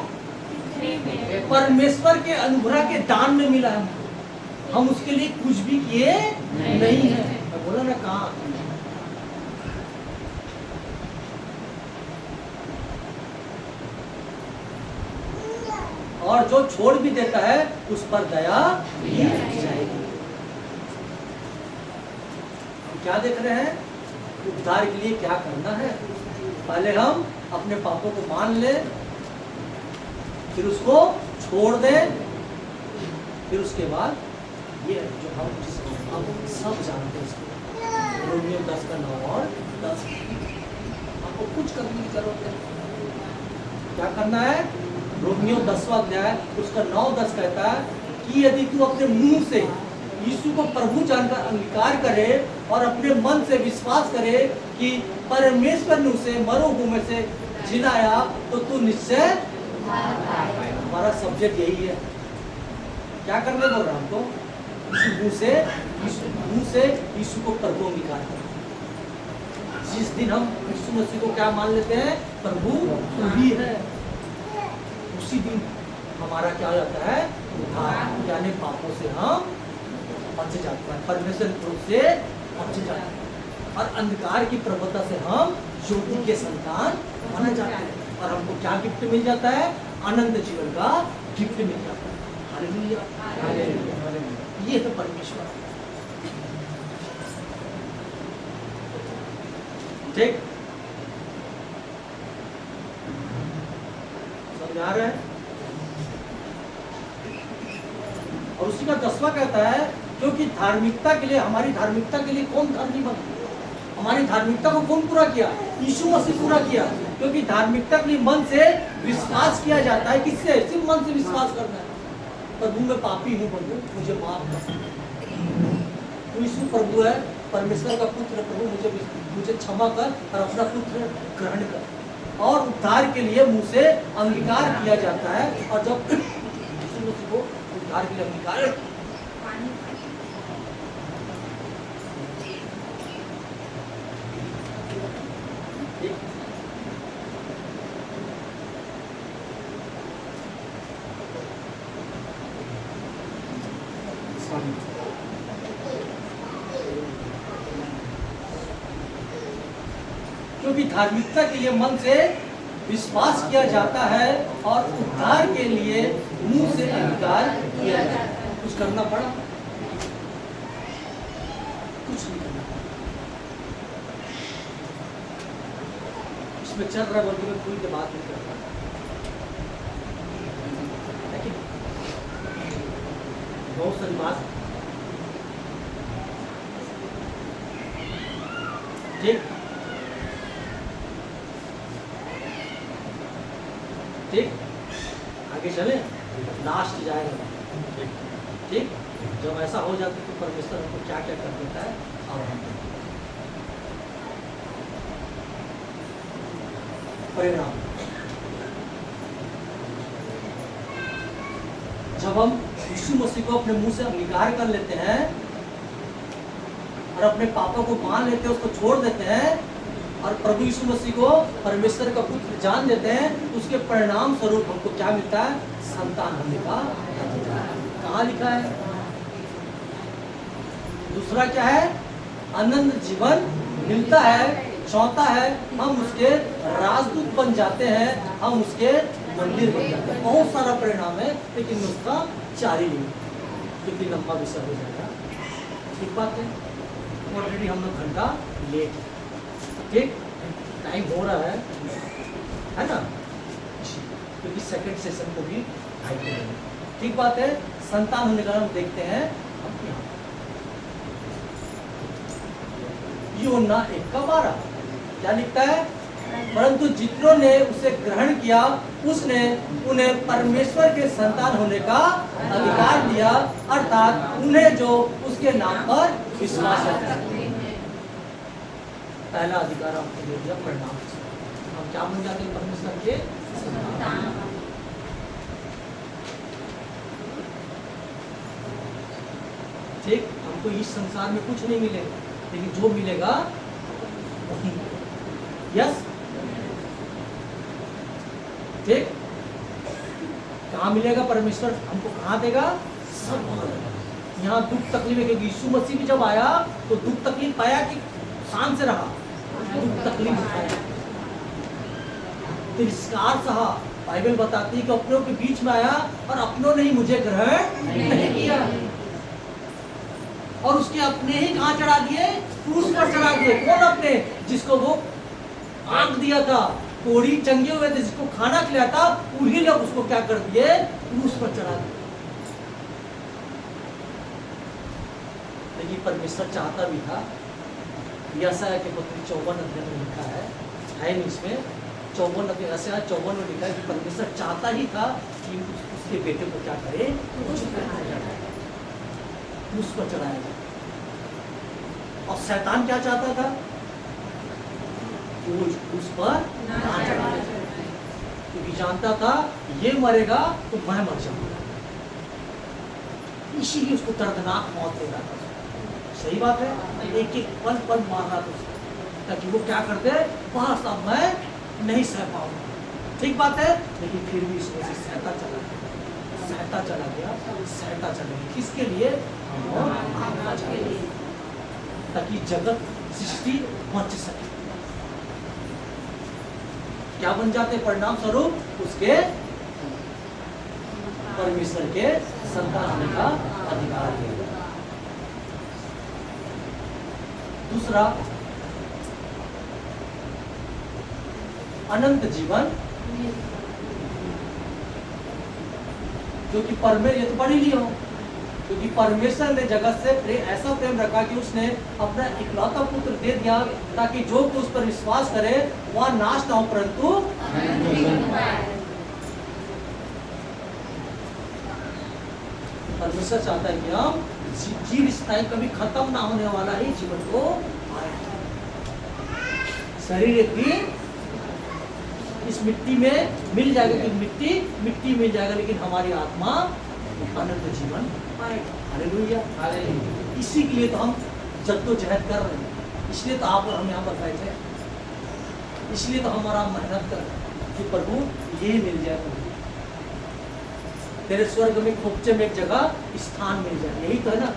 Speaker 1: परमेश्वर के अनुग्रह के दान में मिला है हमको। हम उसके लिए कुछ भी किए नहीं है। मैं बोला ना, कहाँ और जो छोड़ भी देता है उस पर दया की जाएगी। हम क्या देख रहे हैं? उद्धार के लिए क्या करना है? पहले हम अपने पापों को मान ले, फिर उसको छोड़ दें, फिर उसके बाद ये जो हम सब जानते हैं इसको, रोमियो 10:9 और 10। आपको कुछ करने की जरूरत है। क्या करना है? रोमियो 10वां अध्याय उसका 9-10 कहता है कि यदि तू अपने मुंह से यीशु को प्रभु जानकर अंगीकार करे और अपने मन से विश्वास करे कि परमेश्वर ने उसे मरो हुओं में से जिलाया, तो तू निश्चय। हमारा सब्जेक्ट यही है। क्या करने बोल रहा हमको? मुंह से यीशु को प्रभु अंगीकार करें। जिस दिन हम यीशु मसीह को क्या मान लेते हैं? प्रभु तू ही है, उसी दिन हमारा क्या हो जाता है? उद्धार, यानी पापों से हम बच जाते हैं, परमेश्वर क्रोध से बच जाते हैं और अंधकार की प्रभुता से हम ज्योति के संतान बन जाते हैं। और हमको क्या गिफ्ट मिल जाता है? अनंत जीवन का गिफ्ट मिल जाता है। Hallelujah, hallelujah. ये है परमेश्वर। ठीक, समझ आ रहा है? और उसी का 10वां कहता है, क्योंकि धार्मिकता के लिए, हमारी धार्मिकता के लिए कौन धार्मिक बना? हमारी धार्मिकता को कौन पूरा किया? यीशु मसीह पूरा किया। क्योंकि धार्मिकता के लिए मन से विश्वास किया जाता है। किससे? सिर्फ मन से विश्वास करना है, प्रभु मैं पापी हूँ, प्रभु मुझे माफ कर। तू यीशु प्रभु है, परमेश्वर का पुत्र, प्रभु मुझे क्षमा कर और अपना पुत्र ग्रहण कर। और उद्धार के लिए मुंह से अंगीकार किया जाता है। और जब यीशु मसीह को उद्धार के लिए अंगीकार, क्योंकि धार्मिकता के लिए मन से विश्वास किया जाता है और उद्धार के लिए मुंह से अंगीकार किया जाता है। कुछ करना पड़ा? कुछ नहीं करना पड़ा। इसमें चल रहा है बोलते मैं कोई की बात नहीं करता, लेकिन बहुत सारी बात ठीक ठीक आगे चले, लास्ट जाएगा। ठीक, जब ऐसा हो जाता है तो परमेश्वर हमको क्या क्या कर देता है और हम परिणाम। जब हम यीशु मसीह को अपने मुंह से अंगीकार कर लेते हैं और अपने पापों को मान लेते हैं, उसको छोड़ देते हैं और प्रभु यीशु मसीह को परमेश्वर का पुत्र जान देते हैं, उसके परिणाम स्वरूप हमको क्या मिलता है? संतान होने का अधिकार। कहाँ लिखा है? दूसरा क्या है? अनंत जीवन मिलता है। चौथा है हम उसके राजदूत बन जाते हैं, हम उसके मंदिर बन जाते हैं। बहुत सारा परिणाम है, लेकिन उसका 4 ही नहीं, क्योंकि लंबा विषय हो जाएगा। ठीक बात है। ऑलरेडी हम लोग घंटा लेट है, ठीक टाइम हो रहा है ना, क्योंकि सेकंड सेशन को भी ढाई करेंगे। ठीक बात है। संतान होने का हम देखते हैं हम यहाँ यूहन्ना 1:12 क्या लिखता है? परंतु जितनों ने उसे ग्रहण किया उसने उन्हें परमेश्वर के संतान होने का अधिकार दिया, अर्थात उन्हें जो उसके नाम पर विश्वास करते हैं। पहला अधिकार हमको दे दिया परिणाम। हम क्या बन जाते हैं? परमेश्वर के संतान। ठीक, हमको इस संसार में कुछ नहीं मिलेगा, लेकिन जो मिलेगा वही। यस, ठीक। कहाँ मिलेगा? परमेश्वर हमको कहाँ देगा? सब देगा। यहाँ दुख तकलीफ है, क्योंकि यीशु मसीह भी जब आया तो दुख तकलीफ पाया कि शान से रहा? दुख तकलीफ उठाया, तिरस्कार सहा। बाइबल बताती है कि अपनों के बीच में आया और अपनों ने ही मुझे ग्रहण नहीं किया, और उसके अपने ही कहाँ चढ़ा दिए? क्रूस पर चढ़ा दिए। कौन अपने? जिसको वो आग दिया था, कोड़ी चंगे हुए थे, जिसको खाना खिलाया था, उन्हीं लोग उसको क्या कर दिए? क्रूस पर चढ़ा दिए। लेकिन परमेश्वर चाहता भी था, यशायाह के पुत्र 54 अध्याय में लिखा है नहीं इसमें 54 अध्याय यशायाह 54 में लिखा है कि परमेश्वर चाहता ही था कि उसके बेटे को क्या करे? क्रूस पर चढ़ाया जाए। और शैतान क्या चाहता था? उस पर ना चढ़ाया जाए, क्योंकि जानता था ये मरेगा तो मैं मर जाऊंगा, इसीलिए उसको दर्दनाक मौत दे रहा था। सही बात है। एक एक पल पल मार रहा था उसको, ताकि वो क्या करते? बस अब मैं नहीं सह पाऊंगा। ठीक बात है। लेकिन फिर भी इसमें से सहता चला गया। किसके लिए? के लिए, ताकि जगत सृष्टि बच सके। क्या बन जाते? परिणाम स्वरूप उसके परमेश्वर के संतान होने का अधिकार है। दूसरा, अनंत जीवन, क्योंकि ये तो पढ़ ही लिया हो, क्योंकि परमेश्वर ने जगत से ऐसा प्रेम रखा कि उसने अपना इकलौता पुत्र दे दिया, ताकि जो कोई उस पर विश्वास करे वह नाश ना हो परंतु परमेश्वर चाहता है कि हम जीव स्थायी कभी खत्म ना होने वाला ही जीवन को पाए। शरीर एक दिन इस मिट्टी में मिल जाएगा, कि मिट्टी मिल जाएगा, लेकिन हमारी आत्मा अनंत जीवन पाएगा। हालेलुया। इसी के लिए तो हम जद्दोजहद कर रहे हैं, इसलिए तो आप और हम यहाँ पर बैठे हैं, इसलिए तो हमारा मेहनत कर रहे हैं कि प्रभु यही मिल जाए, प्रभु तेरे स्वर्ग में खोपचे में एक जगह स्थान मिल जाए। यही तो है ना।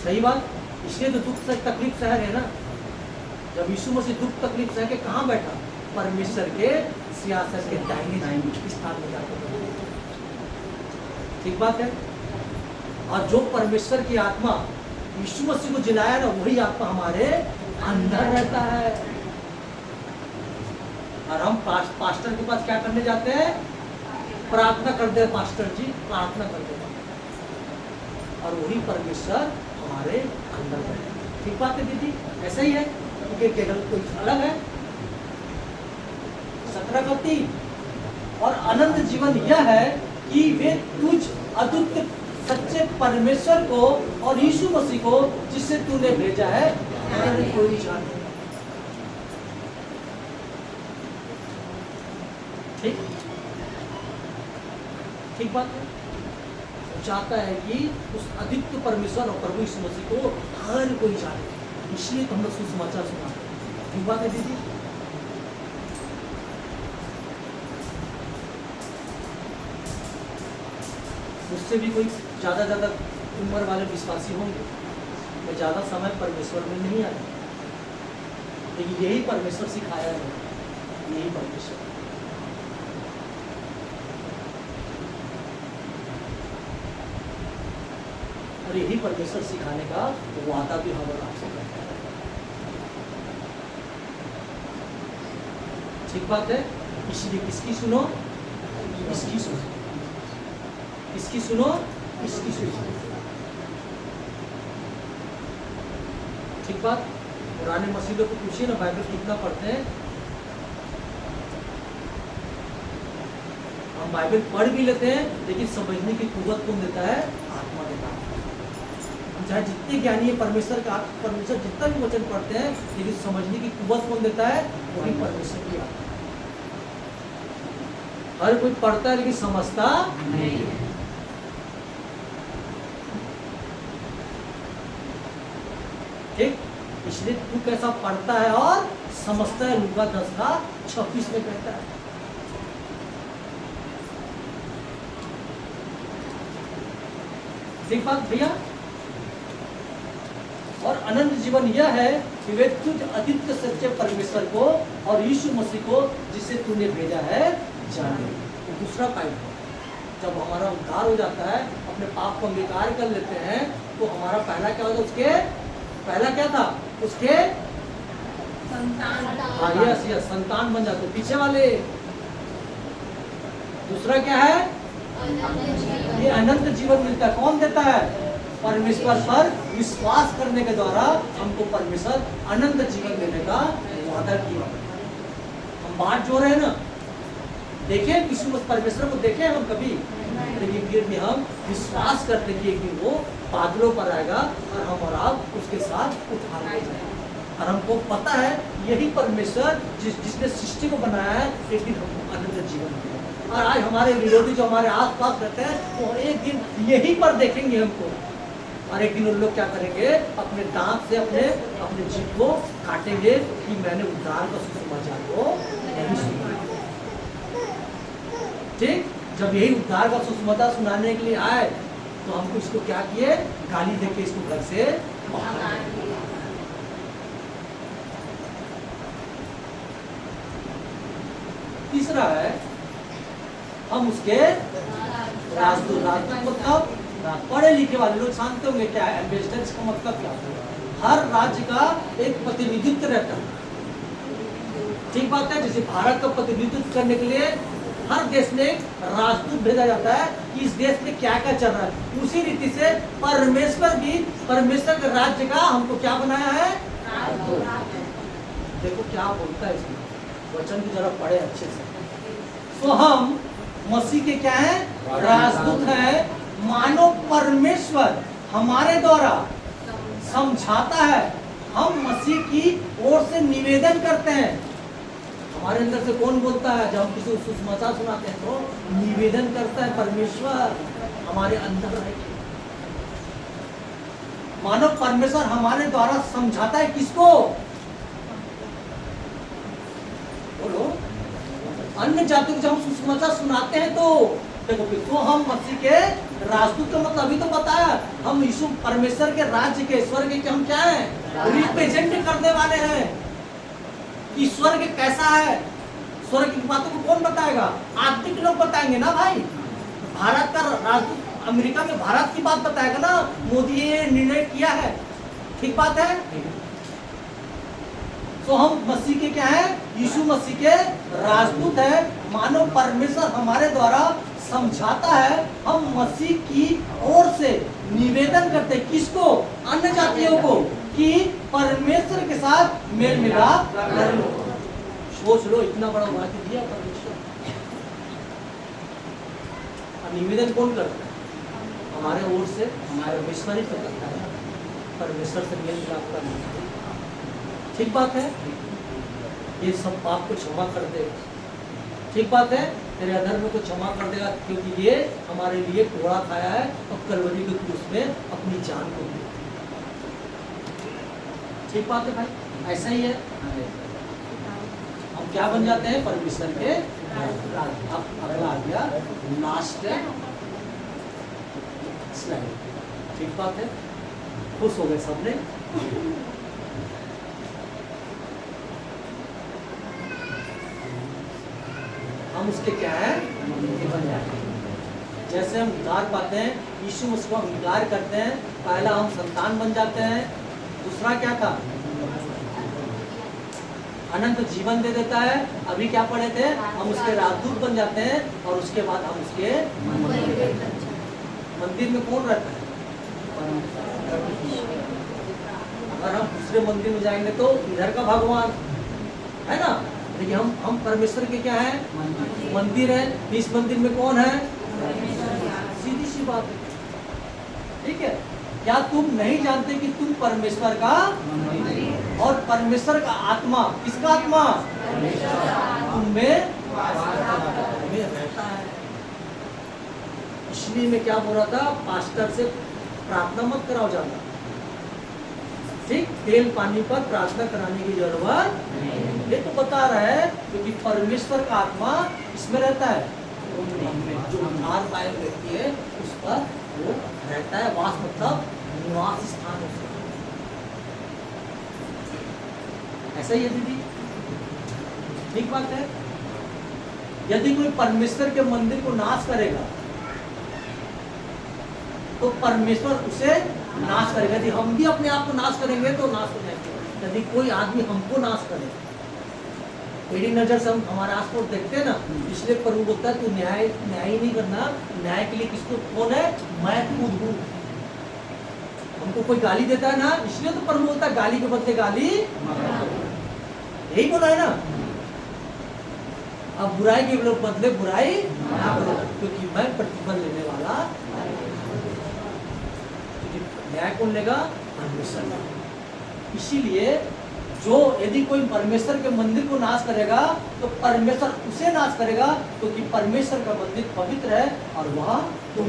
Speaker 1: सही बात। इसलिए तो दुख से तकलीफ सह रहे ना। जब यीशु मसीह दुख तकलीफ सह के कहाँ बैठा? परमेश्वर के सियासत के दाहिने स्थान में जाकर। ठीक बात है। और जो परमेश्वर की आत्मा यीशु मसीह को जिलाया ना, वही आत्मा हमारे अंदर रहता है। और हम पास्टर के पास क्या करने जाते हैं? प्रार्थना करते हैं। पास्टर जी प्रार्थना करते हैं, और वही परमेश्वर हमारे अंदर बैठे। ठीक बात है दीदी, ऐसा ही है। क्योंकि केवल कोई अलग है। 17 और अनंत जीवन यह है कि वे तुझ अद्वितीय सच्चे परमेश्वर को और यीशु मसीह को जिससे तूने भेजा है हर कोई जाने। ठीक ठीक बात है। वो चाहता है कि उस अद्वितीय परमेश्वर और प्रभु यीशु मसीह को हर कोई जाने, इसलिए तो हम लोग सुसमाचार सुनाते हैं। ठीक बात है दीदी। उससे भी कोई ज़्यादा उम्र वाले विश्वासी होंगे, मैं ज़्यादा समय परमेश्वर में नहीं आया, लेकिन यही परमेश्वर सिखाया है, यही परमेश्वर। और यही परमेश्वर सिखाने का वादा भी हम और आपसे करता है। ठीक बात है। इसलिए किसकी सुनो? इसकी सुनो। किसकी सुनो? इसकी सुनो। ठीक बात। पुराने मसीहों को पूछिए ना, बाइबल कितना पढ़ते हैं। हम बाइबल पढ़ भी लेते हैं, लेकिन समझने की कुव्वत कौन देता है? आत्मा देता है। हम चाहे जितने ज्ञानी है परमेश्वर का, परमेश्वर जितना भी वचन पढ़ते हैं, लेकिन समझने की कुव्वत कौन देता है? वही परमेश्वर की आत्मा। हर कोई पढ़ता है लेकिन समझता नहीं है। ठीक, इसलिए तू कैसा पढ़ता है और समझता है, लूका 10:26 में कहता है। ठीक बात भैया। और अनंत जीवन यह है कि वे तुझ अद्वितीय सच्चे परमेश्वर को और यीशु मसीह को जिसे तूने भेजा है जाने। तो दूसरा पॉइंट, जब हमारा उद्धार हो जाता है, अपने पाप को अंगीकार कर लेते हैं, तो हमारा पहला क्या होता है? उसके पहला क्या था? उसके संतान। यस, संतान बन जाते। पीछे वाले दूसरा क्या है? ये अनंत जीवन मिलता है। कौन देता है? परमेश्वर पर विश्वास करने के द्वारा हमको परमेश्वर अनंत जीवन देने का वादा किया। हम बात जो रहे ना, देखे यीशु परमेश्वर को देखे हम कभी, लेकिन फिर भी हम विश्वास करते कि एक दिन वो बादलों पर आएगा और हम और आप उसके साथ उठा ले जाएंगे। और हमको पता है यही परमेश्वर जिसने सृष्टि को बनाया है, एक दिन हमको अनंत जीवन देगा। और आज हमारे विरोधी जो हमारे आस पास रहते हैं, वो एक दिन यही पर देखेंगे हमको। और एक दिन उन लोग क्या करेंगे? अपने दांत से अपने जीभ को काटेंगे कि मैंने उद्धार का सुसमाचार को नहीं सुना। ठीक, जब यही उद्धार का सुसमाचार सुनाने के लिए आए, तो हमको इसको क्या किए? गाली देके इसको घर से बाहर। तीसरा है, हम उसके राजदूत। राजदूत मतलब पढ़े लिखे वाले लोग जानते होंगे क्या है एम्बेसडर्स का मतलब क्या है। हर राज्य का एक प्रतिनिधित्व रहता है। ठीक बात है। जैसे भारत का प्रतिनिधित्व करने के लिए हर देश में राजदूत भेजा जाता है कि इस देश में क्या क्या चल रहा है। उसी रीति से परमेश्वर भी परमेश्वर के राज्य का हमको क्या बनाया है? देखो क्या बोलता है इसमें, वचन की जरा पढ़े अच्छे से। तो हम मसीह के क्या है? राजदूत है। मानो परमेश्वर हमारे द्वारा समझाता है, हम मसीह की ओर से निवेदन करते हैं। हमारे अंदर से कौन बोलता है? जब हम किसी को सुसमाचार सुनाते हैं तो निवेदन करता है परमेश्वर हमारे अंदर रह के। मानो परमेश्वर हमारे द्वारा समझाता है किसको? बोलो, अन्य जातियों को जब हम सुसमाचार सुनाते हैं तो देखो, तो हम मसीह के राजदूत का मतलब अभी तो बताया, हम यीशु परमेश्वर के राज्य के, स्वर्ग के हम क्या हैं? रिप्रेजेंट करने वाले हैं कि स्वर्ग कैसा है। स्वर्ग की बातों को कौन बताएगा? आत्मिक लोग बताएंगे ना भाई। भारत का राजदूत अमेरिका में भारत की बात बताएगा ना, मोदी ये निर्णय किया है। ठीक बात है। तो हम मसीह के क्या है? यीशु मसीह के राजदूत है। मानो परमेश्वर हमारे द्वारा समझाता है, हम मसीह की ओर से निवेदन करते हैं। किसको? अन्य जातियों को, कि परमेश्वर के साथ मेल मिलाप कर लो। सोच लो, इतना बड़ा वाक्य दिया परमेश्वर। और निवेदन कौन करता है? हमारे ओर से हमारे परमेश्वर ही तो करता है, परमेश्वर से मेल मिलाप करना। ठीक बात है, ये सब पाप को क्षमा कर देगा। ठीक बात है, तेरे अधर्म को क्षमा कर देगा, क्योंकि ये हमारे लिए कोड़ा खाया है और कलवरी के क्रूस में अपनी जान को दिया। ठीक बात है भाई, ऐसा ही है। हम क्या बन जाते हैं? परमेश्वर के राज। अब अगला आ गया लास्ट स्लाइड। ठीक बात है, खुश हो गए सबने? हम उसके क्या है? बन जाते हैं। जैसे हम उद्धार पाते हैं, यीशु मसीह को हम इंकार करते हैं, पहला हम संतान बन जाते हैं, दूसरा क्या था? अनंत जीवन दे देता है। अभी क्या पढ़े थे? हम उसके राजदूत बन जाते हैं और उसके बाद हम उसके मंदिर में कौन रहता है? अगर हम दूसरे मंदिर में जाएंगे तो इधर का भगवान है ना, लेकिन हम परमेश्वर के क्या है? मंदिर है। इस मंदिर में कौन है? सीधी सी बात है। ठीक है, क्या तुम नहीं जानते कि तुम परमेश्वर का और परमेश्वर का आत्मा, किसका आत्मा? तुम में रहता है। इसलिए मैं क्या बोल रहा था, पास्टर से प्रार्थना मत कराओ ज्यादा। ठीक, तेल पानी पर प्रार्थना कराने की जरूरत ये तो बता रहा है, क्योंकि परमेश्वर का आत्मा इसमें रहता है। जो उद्धार पाए व्यक्ति है उस पर वो रहता है। वास मतलब निवास स्थान उसका। ऐसा ही है दीदी, ठीक बात है। यदि कोई परमेश्वर के मंदिर को नाश करेगा तो परमेश्वर उसे नाश करेगा। यदि हम भी अपने आप को नाश करेंगे तो नाश हो जाएंगे। यदि कोई आदमी हमको नाश करे, मेरी नजर से हम हमारे आसपास देखते हैं ना, इसलिए प्रभु बोलता है तू न्याय ही नहीं करना। न्याय के लिए किसको? कौन है? मैं खुद हूँ। हमको कोई गाली देता है ना, इसलिए तो प्रभु बोलता है गाली के बदले गाली, यही बोला है ना। अब बुराई के बदले बुराई ना करो, क्योंकि मैं प्रतिफल लेने वाला। न्याय कौन लेगा? परमेश्वर। इसीलिए जो यदि कोई परमेश्वर के मंदिर को नाश करेगा तो परमेश्वर उसे नाश करेगा, क्योंकि परमेश्वर का मंदिर पवित्र है और वह तुम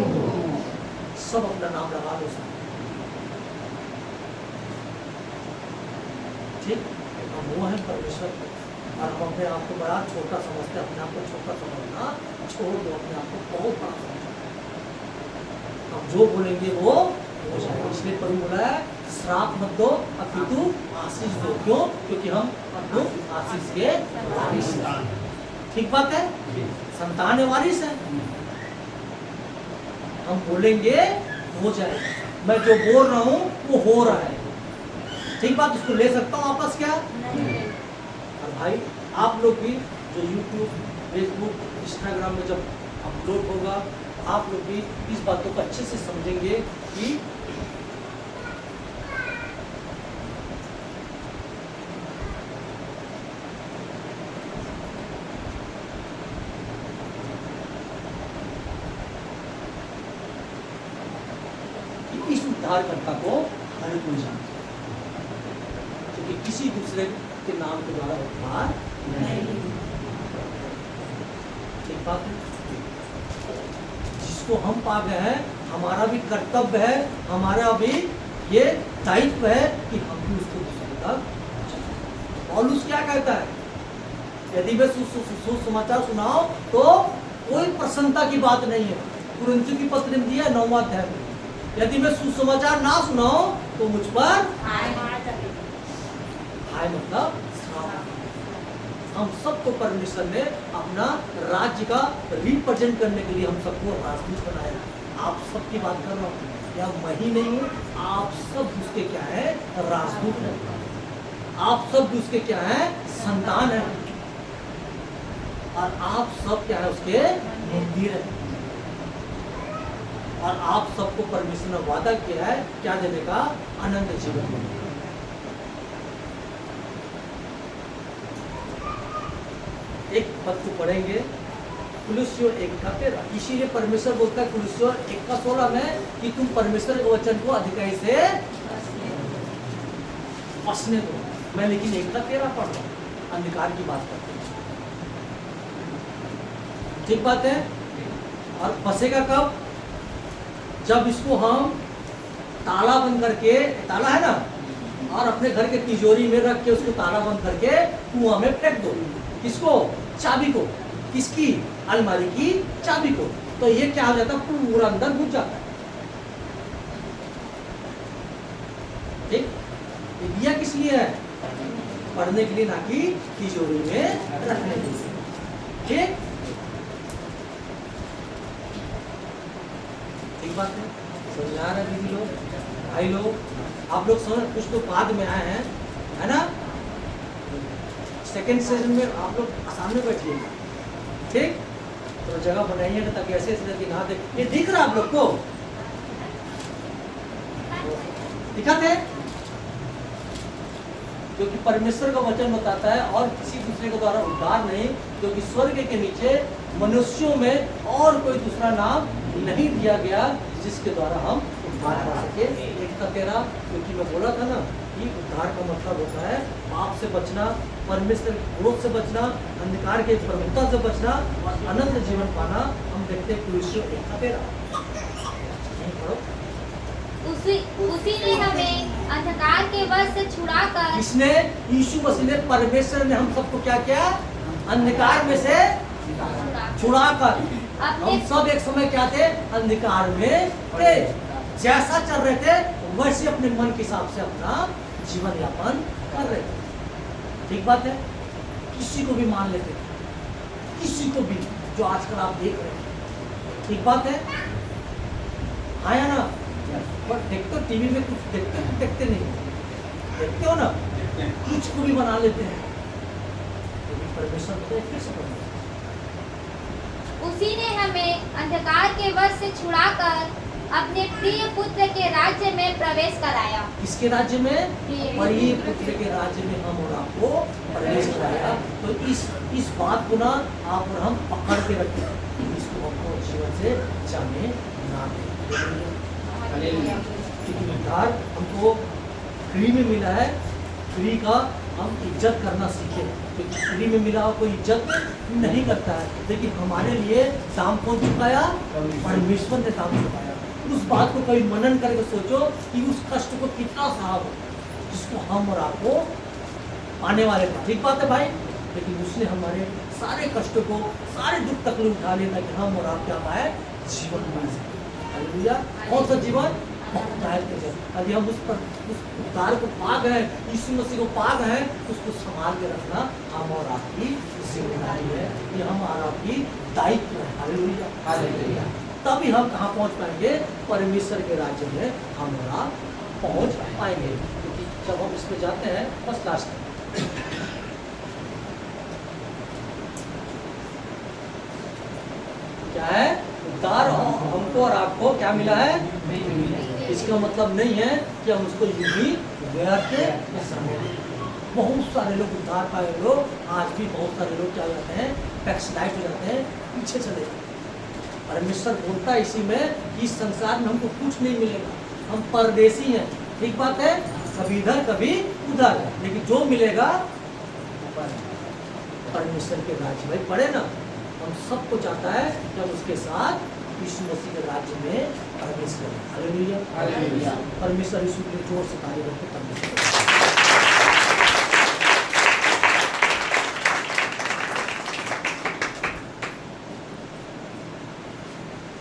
Speaker 1: सब अपना नाम लगा लो। ठीक, हम वो है परमेश्वर और हम अपने आप को बड़ा छोटा समझते हैं। अपने आप को छोटा समझना छोड़ दो, अपने आप को बहुत बड़ा समझो। हम जो बोलेंगे वो हो जाएगा। इसलिए प्रभु बोला है श्राप मत दो अपितु आशीष दो। क्यों? क्योंकि हम अपने आशीष के वारिस हैं। ठीक बात है, संतान वारिस है। हम बोलेंगे हो जाएगा। मैं जो बोल रहा हूँ वो हो रहा है। ठीक बात, उसको ले सकता हूँ वापस क्या? और भाई आप लोग भी जो यूट्यूब, फेसबुक, इंस्टाग्राम में जब अपलोड होगा, आप लोग भी इस बातों को अच्छे से समझेंगे कि इस उद्धारकर्ता को हर कोई जानता है, क्योंकि किसी दूसरे के नाम के द्वारा उद्धार नहीं। ठीक बात है, जिसको हम पा गए हैं, हमारा भी कर्तव्य है, हमारा भी ये दायित्व है कि हम भी उसको दूसरे तक। पौलुस क्या कहता है? यदि मैं सुसमाचार सुनाओ तो कोई प्रसन्नता की बात नहीं है। कुरिन्थियों की पत्री में दिया 9वां अध्याय में, यदि मैं सुसमाचार ना सुनाओ तो मुझ पर हाय मतलब श्राप। हम सबको परमेश्वर ने अपना राज्य का रिप्रेजेंट करने के लिए हम सबको राजदूत बनाया। आप सबकी बात कर रहा हूँ, या मैं ही नहीं हूँ, आप सब उसके क्या है? राजदूत है। आप सब उसके क्या है? संतान है। और आप सब क्या है? उसके मंदिर है। और आप सबको परमेश्वर ने वादा किया है क्या देने का? अनंत जीवन। एक पद को पढ़ेंगे कुलुस्सियों 1:13। इसीलिए परमेश्वर बोलता है कुलुस्सियों 1:16 में कि तुम परमेश्वर के वचन को अधिकाई से बसने दो। मैं लेकिन 1:13 पढ़ रहा हूँ, अंधकार की बात करते हैं। ठीक बात है। और बसेगा कब? जब इसको हम ताला बंद करके, ताला है ना, और अपने घर के तिजोरी में रख के उसको ताला बंद करके कुआं में फेंक दो। किसको? चाबी को। किसकी? अलमारी की चाबी को। तो ये क्या हो जाता है? पूरा अंदर घुस जाता है। ठीक। ये दिया किस लिए है? पढ़ने के लिए, ना कि तिजोरी में रखने के लिए। ठीक ठीक बात है। समझ आ रहा है दीदी लोग, भाई लोग? आप लोग समझ, कुछ लोग बाद में आए हैं, है ना? सेकेंड सेशन में आप लोग सामने बैठिएगा। ठीक, तो जगह बनाइएगा ताकि ऐसे ऐसे करके नहा दे। ये दिख रहा है आप लोग को? दिखाते हैं? क्योंकि परमेश्वर का वचन बताता है और किसी दूसरे के द्वारा उद्धार नहीं, क्योंकि स्वर्ग के नीचे मनुष्यों में और कोई दूसरा नाम नहीं दिया गया जिसके द्वारा हम उद्धार पा सके। 1:13, क्योंकि मैं बोला था ना कि उद्धार का मतलब होता है पाप से बचना, परमेश्वर के क्रोध से बचना, अंधकार के प्रभुता से बचना और अनंत जीवन पाना। हम देखते हैं कुलुस्सियों 1:13।
Speaker 2: उसी ने हमें अंधकार के वश से छुड़ाकर,
Speaker 1: किसने? यीशु मसीह ने, परमेश्वर ने हम सबको क्या किया? अंधकार में से छुड़ाकर। हम सब एक समय क्या थे? अंधकार में थे। जैसा चल रहे थे वैसे अपने मन के हिसाब से अपना जीवन यापन कर रहे थे। ठीक बात है। किसी को भी मान लेते थे, किसी को भी, जो आजकल आप देख रहे हैं। ठीक बात है। आया ना? पर देखते हो टीवी में, कुछ देखते नहीं, देखते हो ना, कुछ को भी बना लेते हैं। परमेश्वर फिर से पढ़ो।
Speaker 2: उसी ने हमें अंधकार के वश से छुड़ाकर अपने प्रिय पुत्र के राज्य में प्रवेश कराया।
Speaker 1: किसके राज्य में? प्रिय पुत्र के राज्य में हम और आपको प्रवेश कराया। तो इस बात को ना आप और हम पकड़ के रखें, इसको अपने जीवन से जाने ना दें। क्योंकि उद्धार हमको फ्री में मिला है। फ्री का हम इज्जत करना सीखें, क्योंकि फ्री में मिला हुआ कोई इज्जत नहीं करता है। लेकिन हमारे लिए दाम कौन चुकाया? परमेश्वर ने दाम चुकाया। उस बात को कभी मनन करके सोचो कि उस कष्ट को कितना सहा हो, जिसको हम और आपको पाने वाले थे। ठीक बात है भाई। लेकिन उसने हमारे सारे कष्टों को, सारे दुख तकलीफ उठा लिया ताकि हम और आप क्या पाए? जीवन पा सके। हालेलुया। कौन सा जीवन? यदि हम उस उद्धार को पा गए, यीशु मसीह को पा गए, उसको संभाल के रखना हम और आपकी जिम्मेदारी है। ये हम और आपकी दायित्व है। Hallelujah, hallelujah. तभी हम कहाँ पहुँच पाएंगे? परमेश्वर के राज्य में हम और आप पहुँच पाएंगे। क्योंकि जब हम इसमें जाते हैं, बस लास्ट क्या है? उद्धार हमको और आपको क्या मिला है? इसका मतलब नहीं है कि हम उसको यूं ही व्यर्थ में समझ। बहुत सारे लोग उद्धार पाए लोग, आज भी बहुत सारे लोग क्या हो जाते हैं? बैकस्लाइड हो जाते हैं, पीछे चले जाते हैं। परमेश्वर बोलता है इसी में कि इस संसार में हमको कुछ नहीं मिलेगा, हम परदेसी हैं। ठीक बात है। कभी इधर कभी उधर, लेकिन जो मिलेगा परमेश्वर के राज्य। भाई पढ़े ना, हम सबको चाहता है कि हम उसके साथ यीशु मसीह के राज्य में प्रवेश करें। Hallelujah, hallelujah. परमेश्वर यीशु के जोर से ताली बजाते।